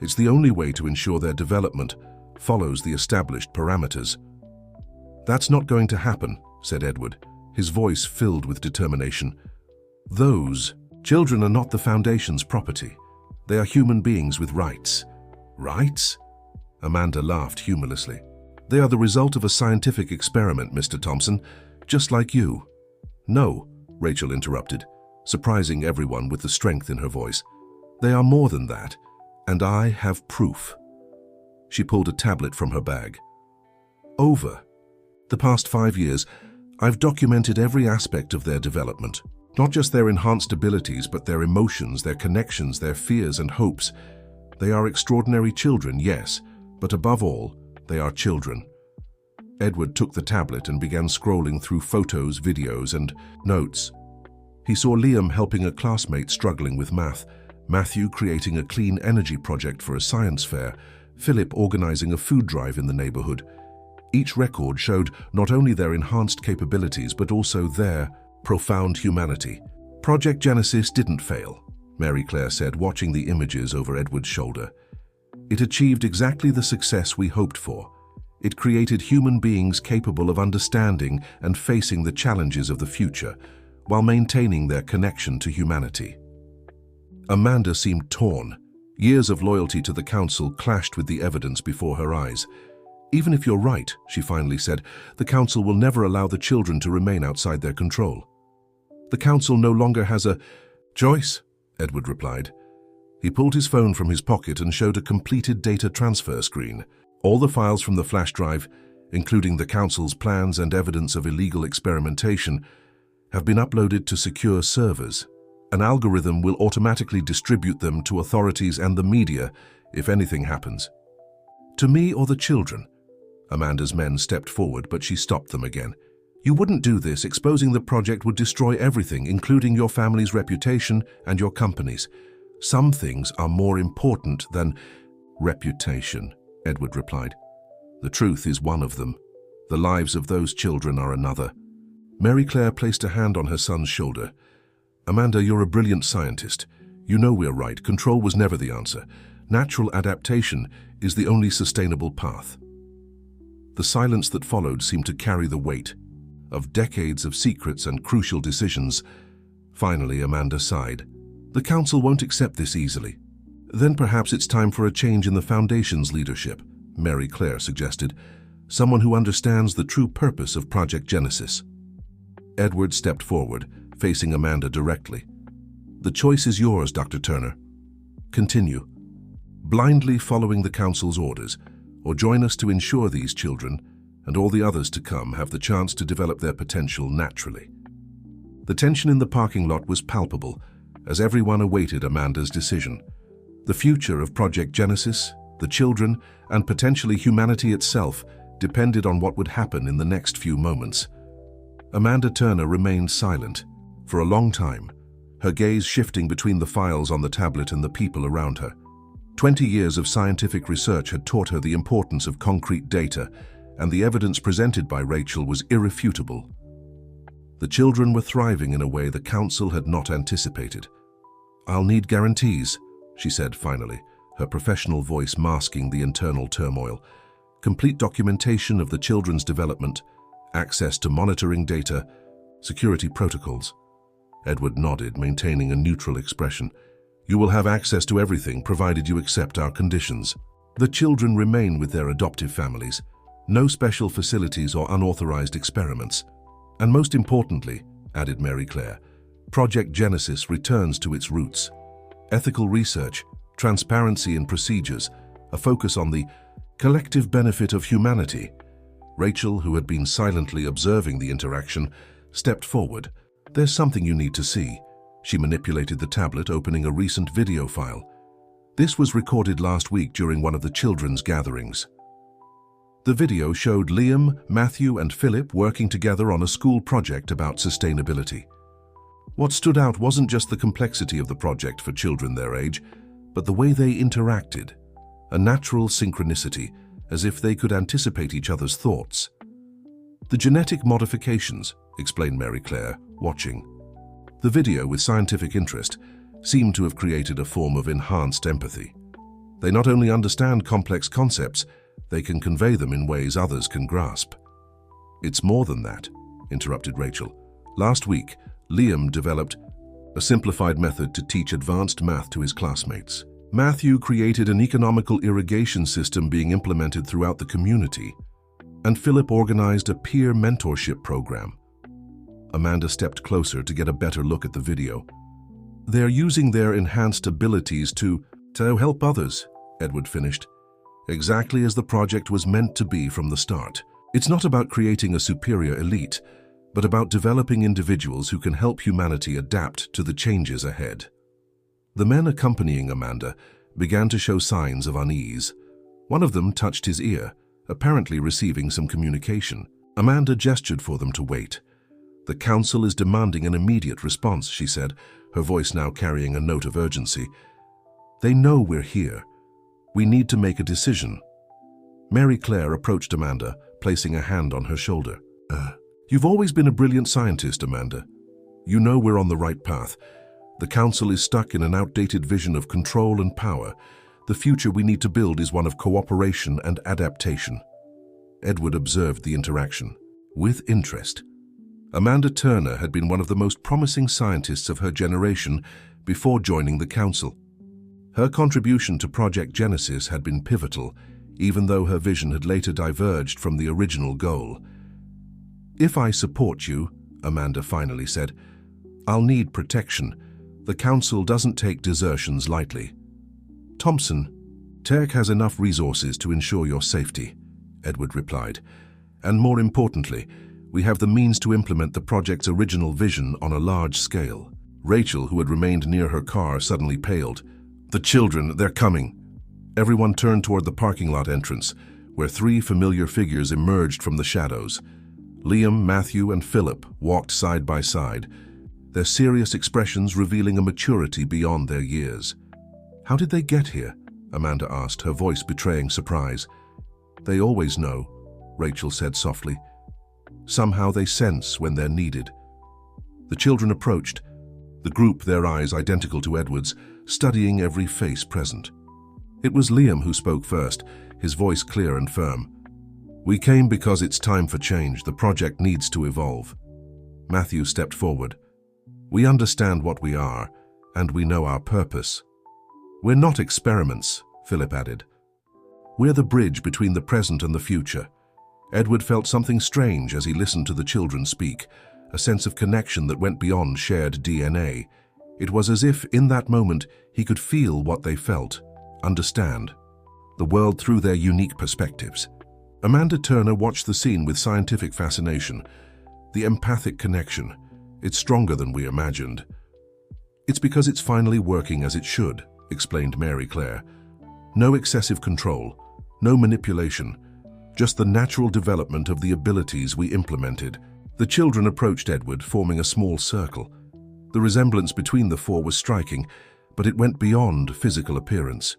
It's the only way to ensure their development follows the established parameters. That's not going to happen, said Edward, his voice filled with determination. Those children are not the Foundation's property. They are human beings with rights. Rights? Amanda laughed humorlessly. They are the result of a scientific experiment, Mr. Thompson, just like you. No, Rachel interrupted, surprising everyone with the strength in her voice. They are more than that, and I have proof. She pulled a tablet from her bag. Over the past 5 years, I've documented every aspect of their development. Not just their enhanced abilities, but their emotions, their connections, their fears and hopes. They are extraordinary children, yes, but above all, they are children. Edward took the tablet and began scrolling through photos, videos, and notes. He saw Liam helping a classmate struggling with math, Matthew creating a clean energy project for a science fair, Philip organizing a food drive in the neighborhood. Each record showed not only their enhanced capabilities, but also their profound humanity. Project Genesis didn't fail, Mary Claire said, watching the images over Edward's shoulder. It achieved exactly the success we hoped for. It created human beings capable of understanding and facing the challenges of the future, while maintaining their connection to humanity. Amanda seemed torn. Years of loyalty to the Council clashed with the evidence before her eyes. Even if you're right, she finally said, the Council will never allow the children to remain outside their control. The Council no longer has a choice, Edward replied. He pulled his phone from his pocket and showed a completed data transfer screen. All the files from the flash drive, including the Council's plans and evidence of illegal experimentation, have been uploaded to secure servers. An algorithm will automatically distribute them to authorities and the media if anything happens. To me or the children? Amanda's men stepped forward, but she stopped them again. You wouldn't do this. Exposing the project would destroy everything, including your family's reputation and your company's. Some things are more important than reputation, Edward replied. The truth is one of them. The lives of those children are another. Mary Claire placed a hand on her son's shoulder. Amanda, you're a brilliant scientist. You know we're right. Control was never the answer. Natural adaptation is the only sustainable path. The silence that followed seemed to carry the weight of decades of secrets and crucial decisions. Finally, Amanda sighed. The Council won't accept this easily. Then perhaps it's time for a change in the Foundation's leadership, Mary Claire suggested. Someone who understands the true purpose of Project Genesis. Edward stepped forward, facing Amanda directly. The choice is yours, Dr. Turner. Continue, blindly following the Council's orders, or join us to ensure these children, and all the others to come, have the chance to develop their potential naturally. The tension in the parking lot was palpable, as everyone awaited Amanda's decision. The future of Project Genesis, the children, and potentially humanity itself depended on what would happen in the next few moments. Amanda Turner remained silent for a long time, her gaze shifting between the files on the tablet and the people around her. 20 years of scientific research had taught her the importance of concrete data, and the evidence presented by Rachel was irrefutable. The children were thriving in a way the council had not anticipated. "I'll need guarantees," she said finally, her professional voice masking the internal turmoil. "Complete documentation of the children's development, access to monitoring data, security protocols." Edward nodded, maintaining a neutral expression. "You will have access to everything, provided you accept our conditions. The children remain with their adoptive families. No special facilities or unauthorized experiments. And most importantly," added Mary Claire, "Project Genesis returns to its roots. Ethical research, transparency in procedures, a focus on the collective benefit of humanity." Rachel, who had been silently observing the interaction, stepped forward. "There's something you need to see." She manipulated the tablet, opening a recent video file. This was recorded last week during one of the children's gatherings. The video showed Liam, Matthew, and Philip working together on a school project about sustainability. What stood out wasn't just the complexity of the project for children their age, but the way they interacted, a natural synchronicity, as if they could anticipate each other's thoughts. "The genetic modifications," explained Mary Claire, watching. The video, with scientific interest, seemed to have created a form of enhanced empathy. They not only understand complex concepts, they can convey them in ways others can grasp. "It's more than that," interrupted Rachel. "Last week, Liam developed a simplified method to teach advanced math to his classmates. Matthew created an economical irrigation system being implemented throughout the community, and Philip organized a peer mentorship program." Amanda stepped closer to get a better look at the video. "They're using their enhanced abilities to help others," Edward finished. "Exactly as the project was meant to be from the start. It's not about creating a superior elite, but about developing individuals who can help humanity adapt to the changes ahead." The men accompanying Amanda began to show signs of unease. One of them touched his ear, apparently receiving some communication. Amanda gestured for them to wait. "The council is demanding an immediate response," she said, her voice now carrying a note of urgency. "They know we're here. We need to make a decision." Mary Claire approached Amanda, placing a hand on her shoulder. You've always been a brilliant scientist, Amanda. You know we're on the right path. The council is stuck in an outdated vision of control and power. The future we need to build is one of cooperation and adaptation." Edward observed the interaction with interest. Amanda Turner had been one of the most promising scientists of her generation before joining the council. Her contribution to Project Genesis had been pivotal, even though her vision had later diverged from the original goal. "If I support you," Amanda finally said, "I'll need protection. The council doesn't take desertions lightly." "Thompson, Tech has enough resources to ensure your safety," Edward replied. "And more importantly, we have the means to implement the project's original vision on a large scale." Rachel, who had remained near her car, suddenly paled. "The children, they're coming." Everyone turned toward the parking lot entrance, where three familiar figures emerged from the shadows. Liam, Matthew, and Philip walked side by side, their serious expressions revealing a maturity beyond their years. "How did they get here?" Amanda asked, her voice betraying surprise. "They always know," Rachel said softly. "Somehow they sense when they're needed." The children approached, the group, their eyes identical to Edward's, studying every face present. It was Liam who spoke first, his voice clear and firm. "We came because it's time for change. The project needs to evolve." Matthew stepped forward. "We understand what we are, and we know our purpose." "We're not experiments," Philip added. "We're the bridge between the present and the future." Edward felt something strange as he listened to the children speak, a sense of connection that went beyond shared DNA. It was as if, in that moment, he could feel what they felt, understand the world through their unique perspectives. Amanda Turner watched the scene with scientific fascination. The empathic connection, it's stronger than we imagined. "It's because it's finally working as it should," explained Mary Claire. "No excessive control, no manipulation, just the natural development of the abilities we implemented." The children approached Edward, forming a small circle. The resemblance between the four was striking, but it went beyond physical appearance.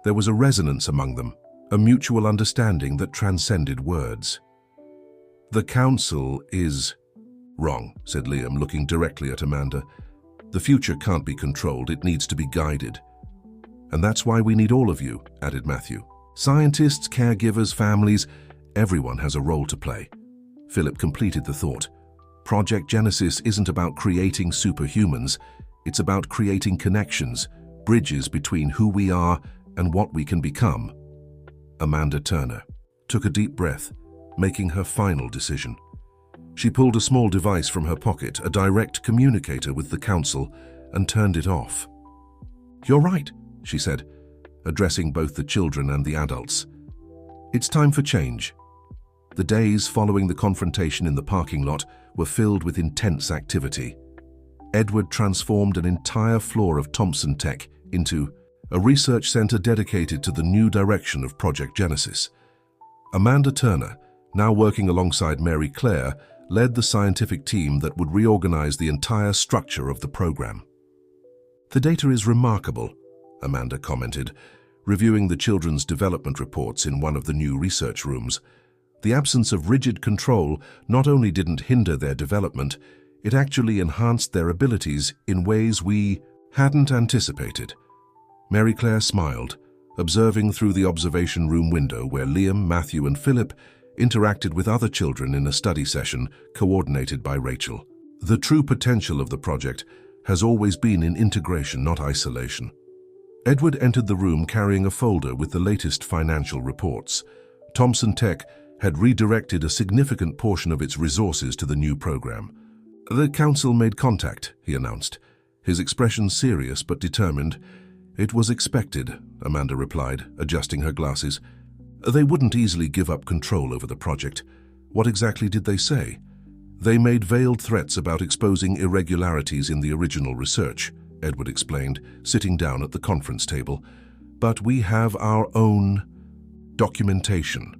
There was a resonance among them, a mutual understanding that transcended words. "The council is..." Wrong, said Liam, looking directly at Amanda. The future can't be controlled, it needs to be guided. And that's why we need all of you, added Matthew. Scientists, caregivers, families, everyone has a role to play. Philip completed the thought. Project Genesis isn't about creating superhumans, it's about creating connections, bridges between who we are and what we can become. Amanda Turner took a deep breath, making her final decision. She pulled a small device from her pocket, a direct communicator with the council, and turned it off. "You're right," she said, addressing both the children and the adults. "It's time for change." The days following the confrontation in the parking lot were filled with intense activity. Edward transformed an entire floor of Thompson Tech into a research center dedicated to the new direction of Project Genesis. Amanda Turner, now working alongside Mary Claire, led the scientific team that would reorganize the entire structure of the program. "The data is remarkable," Amanda commented, reviewing the children's development reports in one of the new research rooms. The absence of rigid control not only didn't hinder their development, it actually enhanced their abilities in ways we hadn't anticipated. Mary Claire smiled, observing through the observation room window where Liam, Matthew, and Philip interacted with other children in a study session coordinated by Rachel. The true potential of the project has always been in integration, not isolation. Edward entered the room carrying a folder with the latest financial reports. Thompson Tech had redirected a significant portion of its resources to the new program. "The council made contact," he announced, his expression serious but determined. "It was expected," Amanda replied, adjusting her glasses. "They wouldn't easily give up control over the project. What exactly did they say?" "They made veiled threats about exposing irregularities in the original research," Edward explained, sitting down at the conference table. "But we have our own documentation.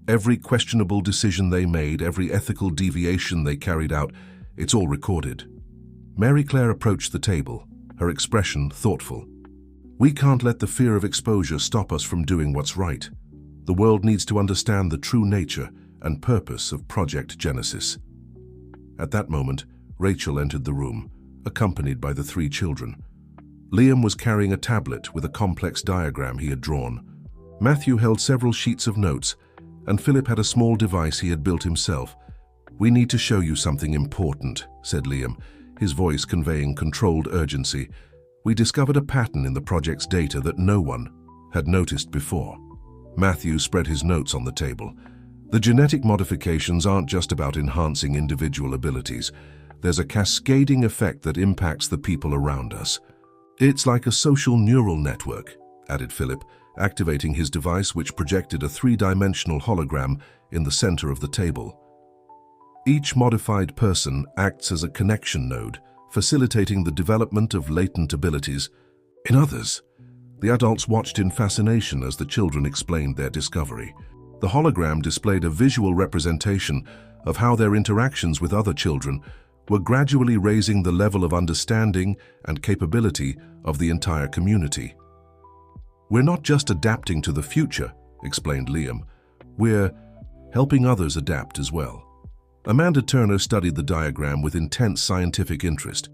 Every questionable decision they made, every ethical deviation they carried out, it's all recorded." Mary Claire approached the table, her expression thoughtful. "We can't let the fear of exposure stop us from doing what's right. The world needs to understand the true nature and purpose of Project Genesis." At that moment, Rachel entered the room, accompanied by the three children. Liam was carrying a tablet with a complex diagram he had drawn. Matthew held several sheets of notes, and Philip had a small device he had built himself. "We need to show you something important," said Liam, his voice conveying controlled urgency. "We discovered a pattern in the project's data that no one had noticed before." Matthew spread his notes on the table. "The genetic modifications aren't just about enhancing individual abilities. There's a cascading effect that impacts the people around us. It's like a social neural network," added Philip, activating his device, which projected a three-dimensional hologram in the center of the table. Each modified person acts as a connection node, facilitating the development of latent abilities in others. The adults watched in fascination as the children explained their discovery. The hologram displayed a visual representation of how their interactions with other children were gradually raising the level of understanding and capability of the entire community. "We're not just adapting to the future," explained Liam. "We're helping others adapt as well." Amanda Turner studied the diagram with intense scientific interest.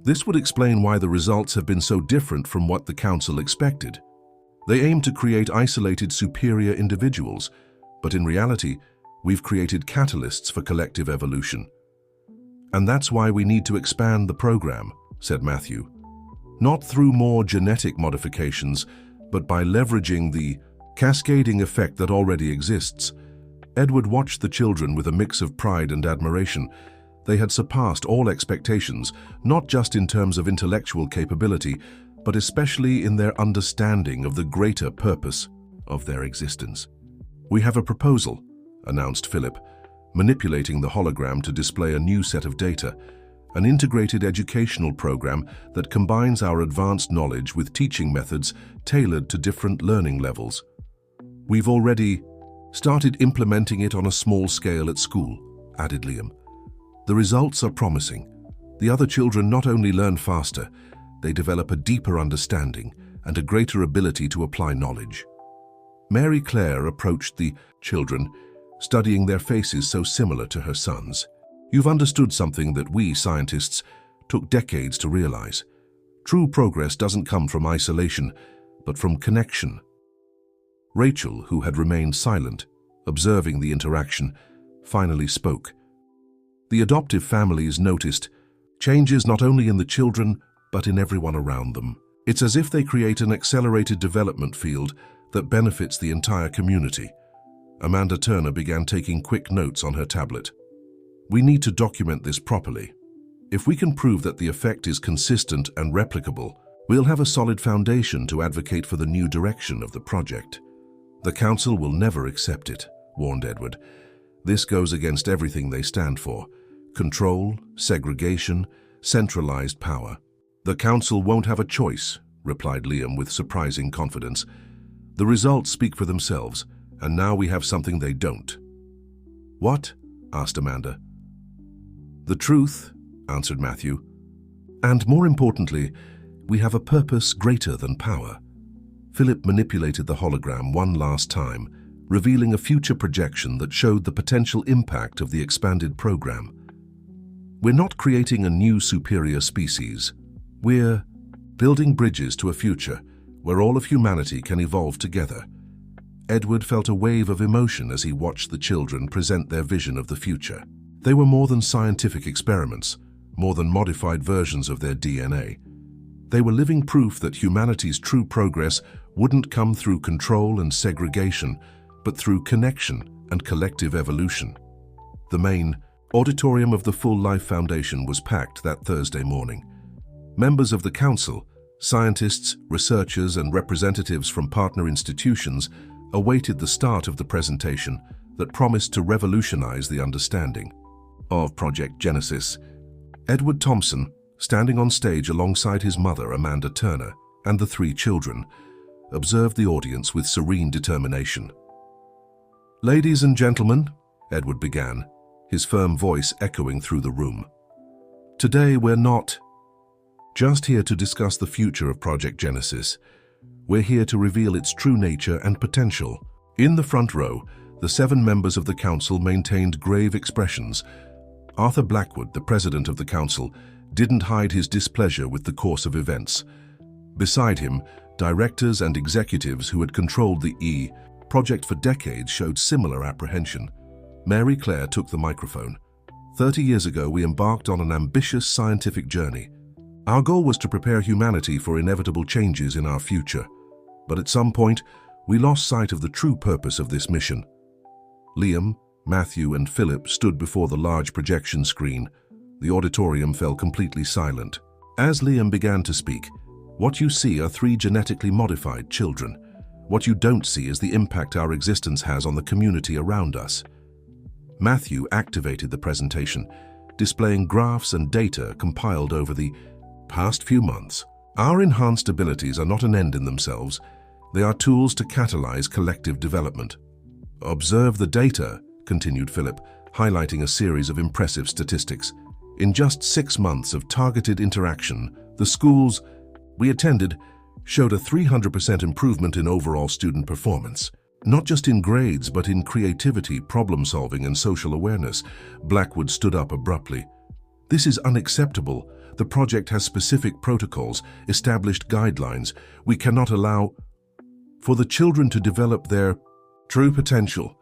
This would explain why the results have been so different from what the council expected. They aim to create isolated superior individuals, but in reality, we've created catalysts for collective evolution. "And that's why we need to expand the program," said Matthew. "Not through more genetic modifications, but by leveraging the cascading effect that already exists." Edward watched the children with a mix of pride and admiration. They had surpassed all expectations, not just in terms of intellectual capability, but especially in their understanding of the greater purpose of their existence. "We have a proposal," announced Philip, manipulating the hologram to display a new set of data, an integrated educational program that combines our advanced knowledge with teaching methods tailored to different learning levels. "We've already started implementing it on a small scale at school," added Liam. "The results are promising. The other children not only learn faster, they develop a deeper understanding and a greater ability to apply knowledge." Mary Claire approached the children, studying their faces so similar to her son's. You've understood something that we, scientists, took decades to realize. True progress doesn't come from isolation, but from connection. Rachel, who had remained silent, observing the interaction, finally spoke. The adoptive families noticed changes not only in the children, but in everyone around them. It's as if they create an accelerated development field that benefits the entire community. Amanda Turner began taking quick notes on her tablet. We need to document this properly. If we can prove that the effect is consistent and replicable, we'll have a solid foundation to advocate for the new direction of the project. The council will never accept it, warned Edward. This goes against everything they stand for: control, segregation, centralized power. The council won't have a choice, replied Liam with surprising confidence. The results speak for themselves, and now we have something they don't. What? Asked Amanda. The truth, answered Matthew. And more importantly, we have a purpose greater than power. Philip manipulated the hologram one last time, revealing a future projection that showed the potential impact of the expanded program. We're not creating a new superior species. We're building bridges to a future where all of humanity can evolve together. Edward felt a wave of emotion as he watched the children present their vision of the future. They were more than scientific experiments, more than modified versions of their DNA. They were living proof that humanity's true progress wouldn't come through control and segregation, but through connection and collective evolution. The main auditorium of the Full Life Foundation was packed that Thursday morning. Members of the council, scientists, researchers, and representatives from partner institutions awaited the start of the presentation that promised to revolutionize the understanding of Project Genesis. Edward Thompson, standing on stage alongside his mother, Amanda Turner, and the three children, observed the audience with serene determination. Ladies and gentlemen, Edward began, his firm voice echoing through the room. Today we're not just here to discuss the future of Project Genesis. We're here to reveal its true nature and potential. In the front row, the 7 members of the council maintained grave expressions. Arthur Blackwood, the president of the council, didn't hide his displeasure with the course of events. Beside him, directors and executives who had controlled the project for decades showed similar apprehension. Mary Claire took the microphone. 30 years ago, we embarked on an ambitious scientific journey. Our goal was to prepare humanity for inevitable changes in our future. But at some point, we lost sight of the true purpose of this mission. Liam, Matthew, and Philip stood before the large projection screen. The auditorium fell completely silent. As Liam began to speak, what you see are 3 genetically modified children. What you don't see is the impact our existence has on the community around us. Matthew activated the presentation, displaying graphs and data compiled over the past few months. Our enhanced abilities are not an end in themselves. They are tools to catalyze collective development. Observe the data, continued Philip, highlighting a series of impressive statistics. In just 6 months of targeted interaction, the schools we attended showed a 300% improvement in overall student performance. Not just in grades, but in creativity, problem-solving, and social awareness. Blackwood stood up abruptly. This is unacceptable. The project has specific protocols, established guidelines. We cannot allow for the children to develop their true potential,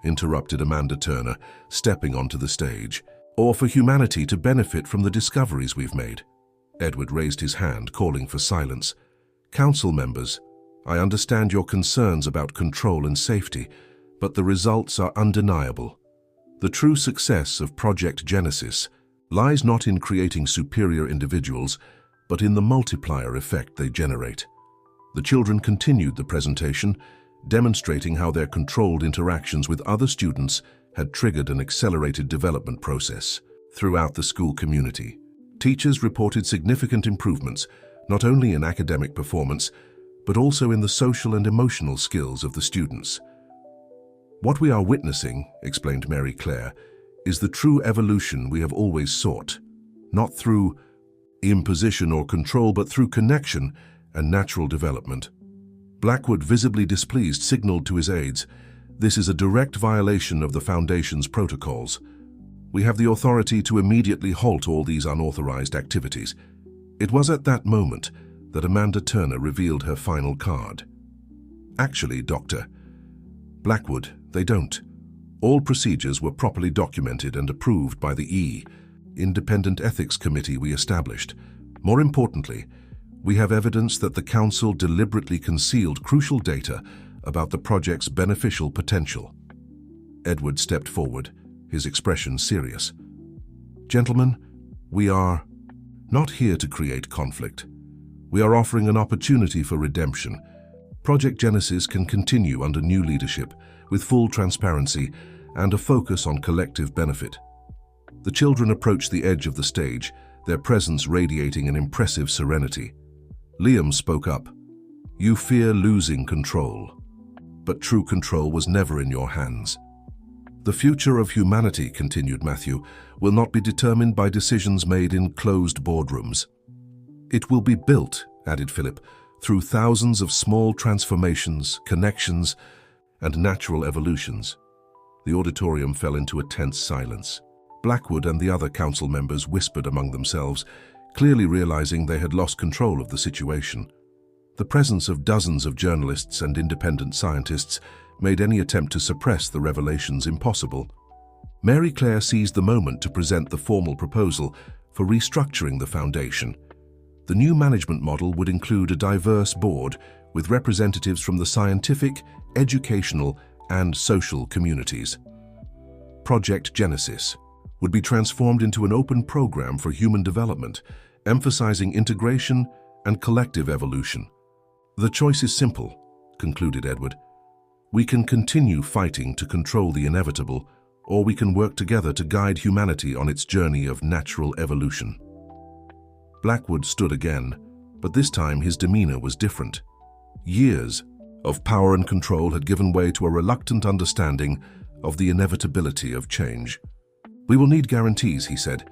interrupted Amanda Turner, stepping onto the stage, or for humanity to benefit from the discoveries we've made. Edward raised his hand, calling for silence. Council members, I understand your concerns about control and safety, but the results are undeniable. The true success of Project Genesis lies not in creating superior individuals, but in the multiplier effect they generate. The children continued the presentation, demonstrating how their controlled interactions with other students had triggered an accelerated development process throughout the school community. Teachers reported significant improvements, not only in academic performance, but also in the social and emotional skills of the students. What we are witnessing, explained Mary Claire, is the true evolution we have always sought, not through imposition or control, but through connection and natural development. Blackwood, visibly displeased, signaled to his aides, "This is a direct violation of the Foundation's protocols." We have the authority to immediately halt all these unauthorized activities. It was at that moment that Amanda Turner revealed her final card. Actually, Doctor Blackwood, they don't. All procedures were properly documented and approved by the Independent Ethics Committee we established. More importantly, we have evidence that the Council deliberately concealed crucial data about the project's beneficial potential. Edward stepped forward, his expression serious. Gentlemen, we are not here to create conflict. We are offering an opportunity for redemption. Project Genesis can continue under new leadership, with full transparency and a focus on collective benefit. The children approached the edge of the stage, their presence radiating an impressive serenity. Liam spoke up. You fear losing control, but true control was never in your hands. The future of humanity, continued Matthew, will not be determined by decisions made in closed boardrooms. It will be built, added Philip, through thousands of small transformations, connections, and natural evolutions. The auditorium fell into a tense silence. Blackwood and the other council members whispered among themselves, clearly realizing they had lost control of the situation. The presence of dozens of journalists and independent scientists made any attempt to suppress the revelations impossible. Mary Claire seized the moment to present the formal proposal for restructuring the foundation. The new management model would include a diverse board with representatives from the scientific, educational, and social communities. Project Genesis would be transformed into an open program for human development, emphasizing integration and collective evolution. The choice is simple, concluded Edward. We can continue fighting to control the inevitable, or we can work together to guide humanity on its journey of natural evolution. Blackwood stood again, but this time his demeanor was different. Years of power and control had given way to a reluctant understanding of the inevitability of change. We will need guarantees, he said,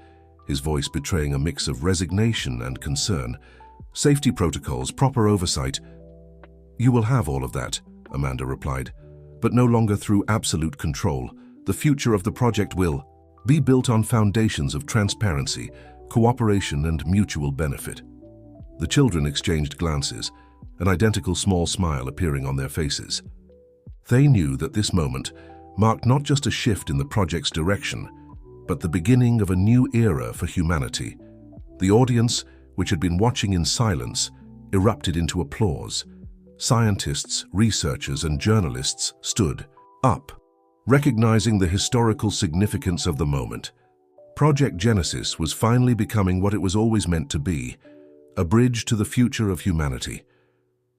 his voice betraying a mix of resignation and concern. Safety protocols, proper oversight. You will have all of that, Amanda replied, but no longer through absolute control. The future of the project will be built on foundations of transparency, cooperation, and mutual benefit. The children exchanged glances, an identical small smile appearing on their faces. They knew that this moment marked not just a shift in the project's direction, but the beginning of a new era for humanity. The audience, which had been watching in silence, erupted into applause. Scientists, researchers, and journalists stood up, recognizing the historical significance of the moment. Project Genesis was finally becoming what it was always meant to be, a bridge to the future of humanity.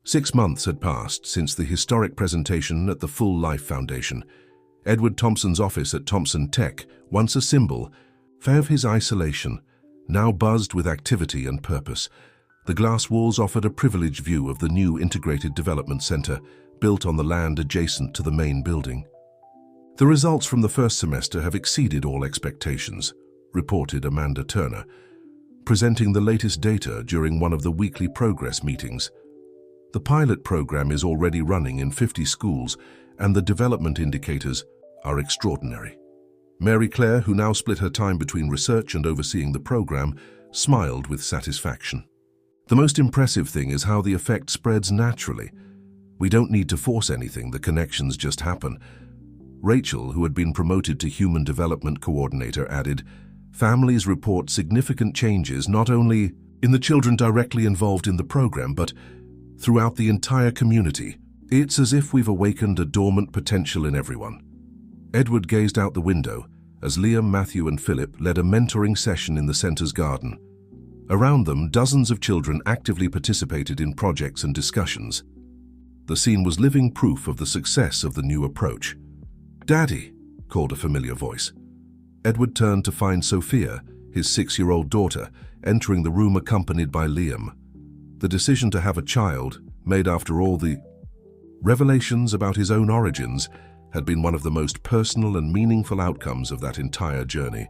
6 months had passed since the historic presentation at the Full Life Foundation. Edward Thompson's office at Thompson Tech, once a symbol of his isolation, now buzzed with activity and purpose. The glass walls offered a privileged view of the new Integrated Development Center, built on the land adjacent to the main building. The results from the first semester have exceeded all expectations, reported Amanda Turner, presenting the latest data during one of the weekly progress meetings. The pilot program is already running in 50 schools, and the development indicators are extraordinary. Mary Claire, who now split her time between research and overseeing the program, smiled with satisfaction. The most impressive thing is how the effect spreads naturally. We don't need to force anything, the connections just happen. Rachel, who had been promoted to Human Development Coordinator, added, families report significant changes not only in the children directly involved in the program, but throughout the entire community. It's as if we've awakened a dormant potential in everyone. Edward gazed out the window as Liam, Matthew, and Philip led a mentoring session in the center's garden. Around them, dozens of children actively participated in projects and discussions. The scene was living proof of the success of the new approach. "Daddy," called a familiar voice. Edward turned to find Sophia, his 6-year-old daughter, entering the room accompanied by Liam. The decision to have a child, made after all the revelations about his own origins, had been one of the most personal and meaningful outcomes of that entire journey.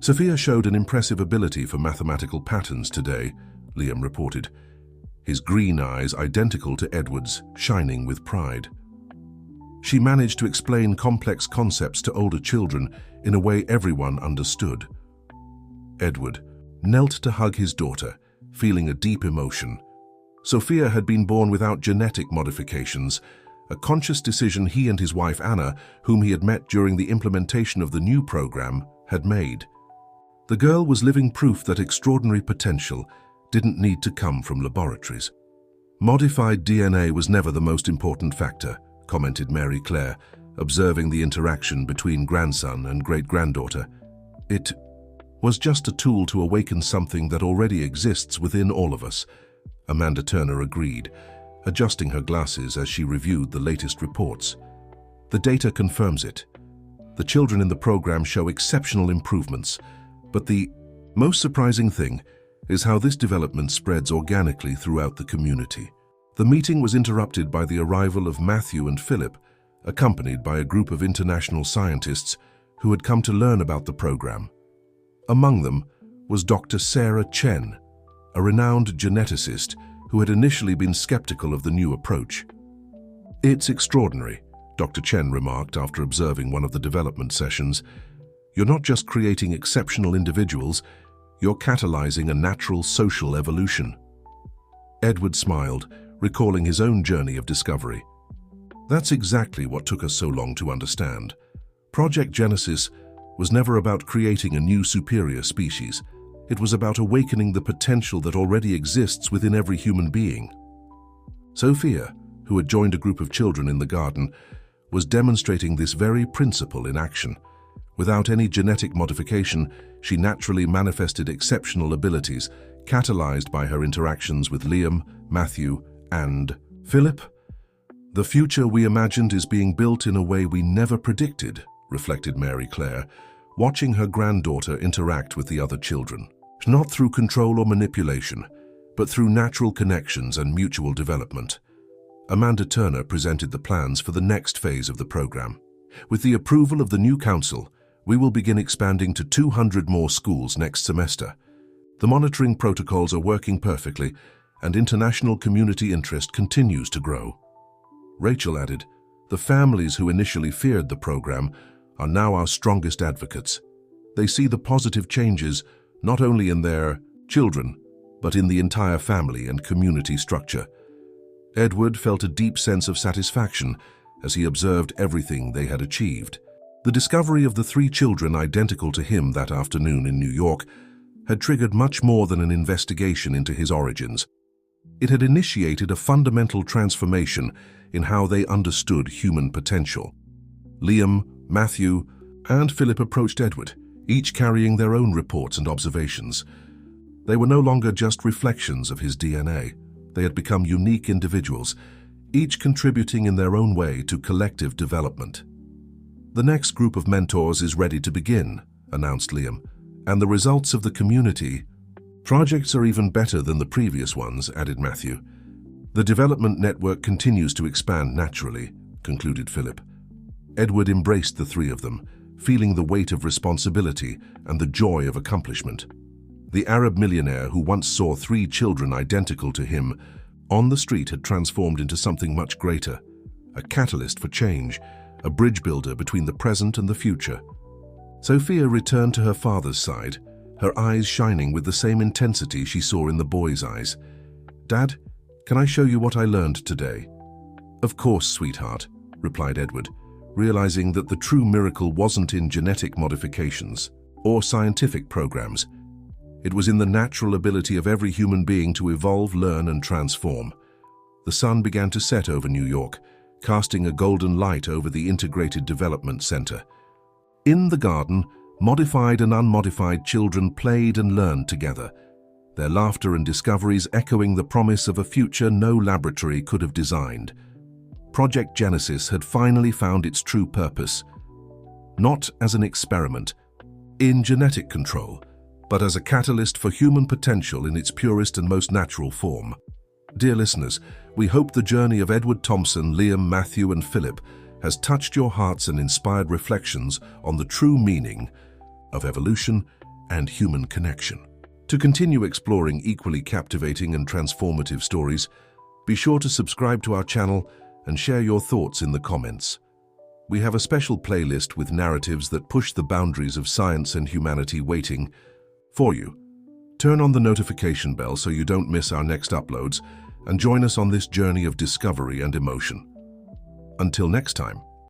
Sophia showed an impressive ability for mathematical patterns today, Liam reported, his green eyes identical to Edward's, shining with pride. She managed to explain complex concepts to older children in a way everyone understood. Edward knelt to hug his daughter, feeling a deep emotion. Sophia had been born without genetic modifications, a conscious decision he and his wife Anna, whom he had met during the implementation of the new program, had made. The girl was living proof that extraordinary potential didn't need to come from laboratories. Modified DNA was never the most important factor, commented Mary Claire, observing the interaction between grandson and great-granddaughter. It was just a tool to awaken something that already exists within all of us. Amanda Turner agreed, adjusting her glasses as she reviewed the latest reports. The data confirms it. The children in the program show exceptional improvements, but the most surprising thing is how this development spreads organically throughout the community. The meeting was interrupted by the arrival of Matthew and Philip, accompanied by a group of international scientists who had come to learn about the program. Among them was Dr. Sarah Chen, a renowned geneticist who had initially been skeptical of the new approach. "It's extraordinary," Dr. Chen remarked after observing one of the development sessions. "You're not just creating exceptional individuals, you're catalyzing a natural social evolution." Edward smiled, recalling his own journey of discovery. "That's exactly what took us so long to understand. Project Genesis was never about creating a new superior species. It was about awakening the potential that already exists within every human being." Sophia, who had joined a group of children in the garden, was demonstrating this very principle in action. Without any genetic modification, she naturally manifested exceptional abilities, catalyzed by her interactions with Liam, Matthew, and Philip. "The future we imagined is being built in a way we never predicted," reflected Mary Claire, watching her granddaughter interact with the other children. "Not through control or manipulation, but through natural connections and mutual development." Amanda Turner presented the plans for the next phase of the program. "With the approval of the new council, we will begin expanding to 200 more schools next semester. The monitoring protocols are working perfectly, and international community interest continues to grow." Rachel added, "The families who initially feared the program are now our strongest advocates. They see the positive changes not only in their children, but in the entire family and community structure." Edward felt a deep sense of satisfaction as he observed everything they had achieved. The discovery of the 3 children identical to him that afternoon in New York had triggered much more than an investigation into his origins. It had initiated a fundamental transformation in how they understood human potential. Liam, Matthew, and Philip approached Edward, each carrying their own reports and observations. They were no longer just reflections of his DNA. They had become unique individuals, each contributing in their own way to collective development. "The next group of mentors is ready to begin," announced Liam, "and the results of the community projects are even better than the previous ones," added Matthew. "The development network continues to expand naturally," concluded Philip. Edward embraced the 3 of them, feeling the weight of responsibility and the joy of accomplishment. The Arab millionaire who once saw 3 children identical to him on the street had transformed into something much greater, a catalyst for change, a bridge builder between the present and the future. Sophia returned to her father's side, her eyes shining with the same intensity she saw in the boy's eyes. "Dad, can I show you what I learned today?" "Of course, sweetheart," replied Edward, realizing that the true miracle wasn't in genetic modifications or scientific programs. It was in the natural ability of every human being to evolve, learn, and transform. The sun began to set over New York, casting a golden light over the Integrated Development Center. In the garden, modified and unmodified children played and learned together, their laughter and discoveries echoing the promise of a future no laboratory could have designed. Project Genesis had finally found its true purpose, not as an experiment in genetic control, but as a catalyst for human potential in its purest and most natural form. Dear listeners, we hope the journey of Edward Thompson, Liam, Matthew, and Philip has touched your hearts and inspired reflections on the true meaning of evolution and human connection. To continue exploring equally captivating and transformative stories, be sure to subscribe to our channel and share your thoughts in the comments. We have a special playlist with narratives that push the boundaries of science and humanity waiting for you. Turn on the notification bell so you don't miss our next uploads, and join us on this journey of discovery and emotion. Until next time.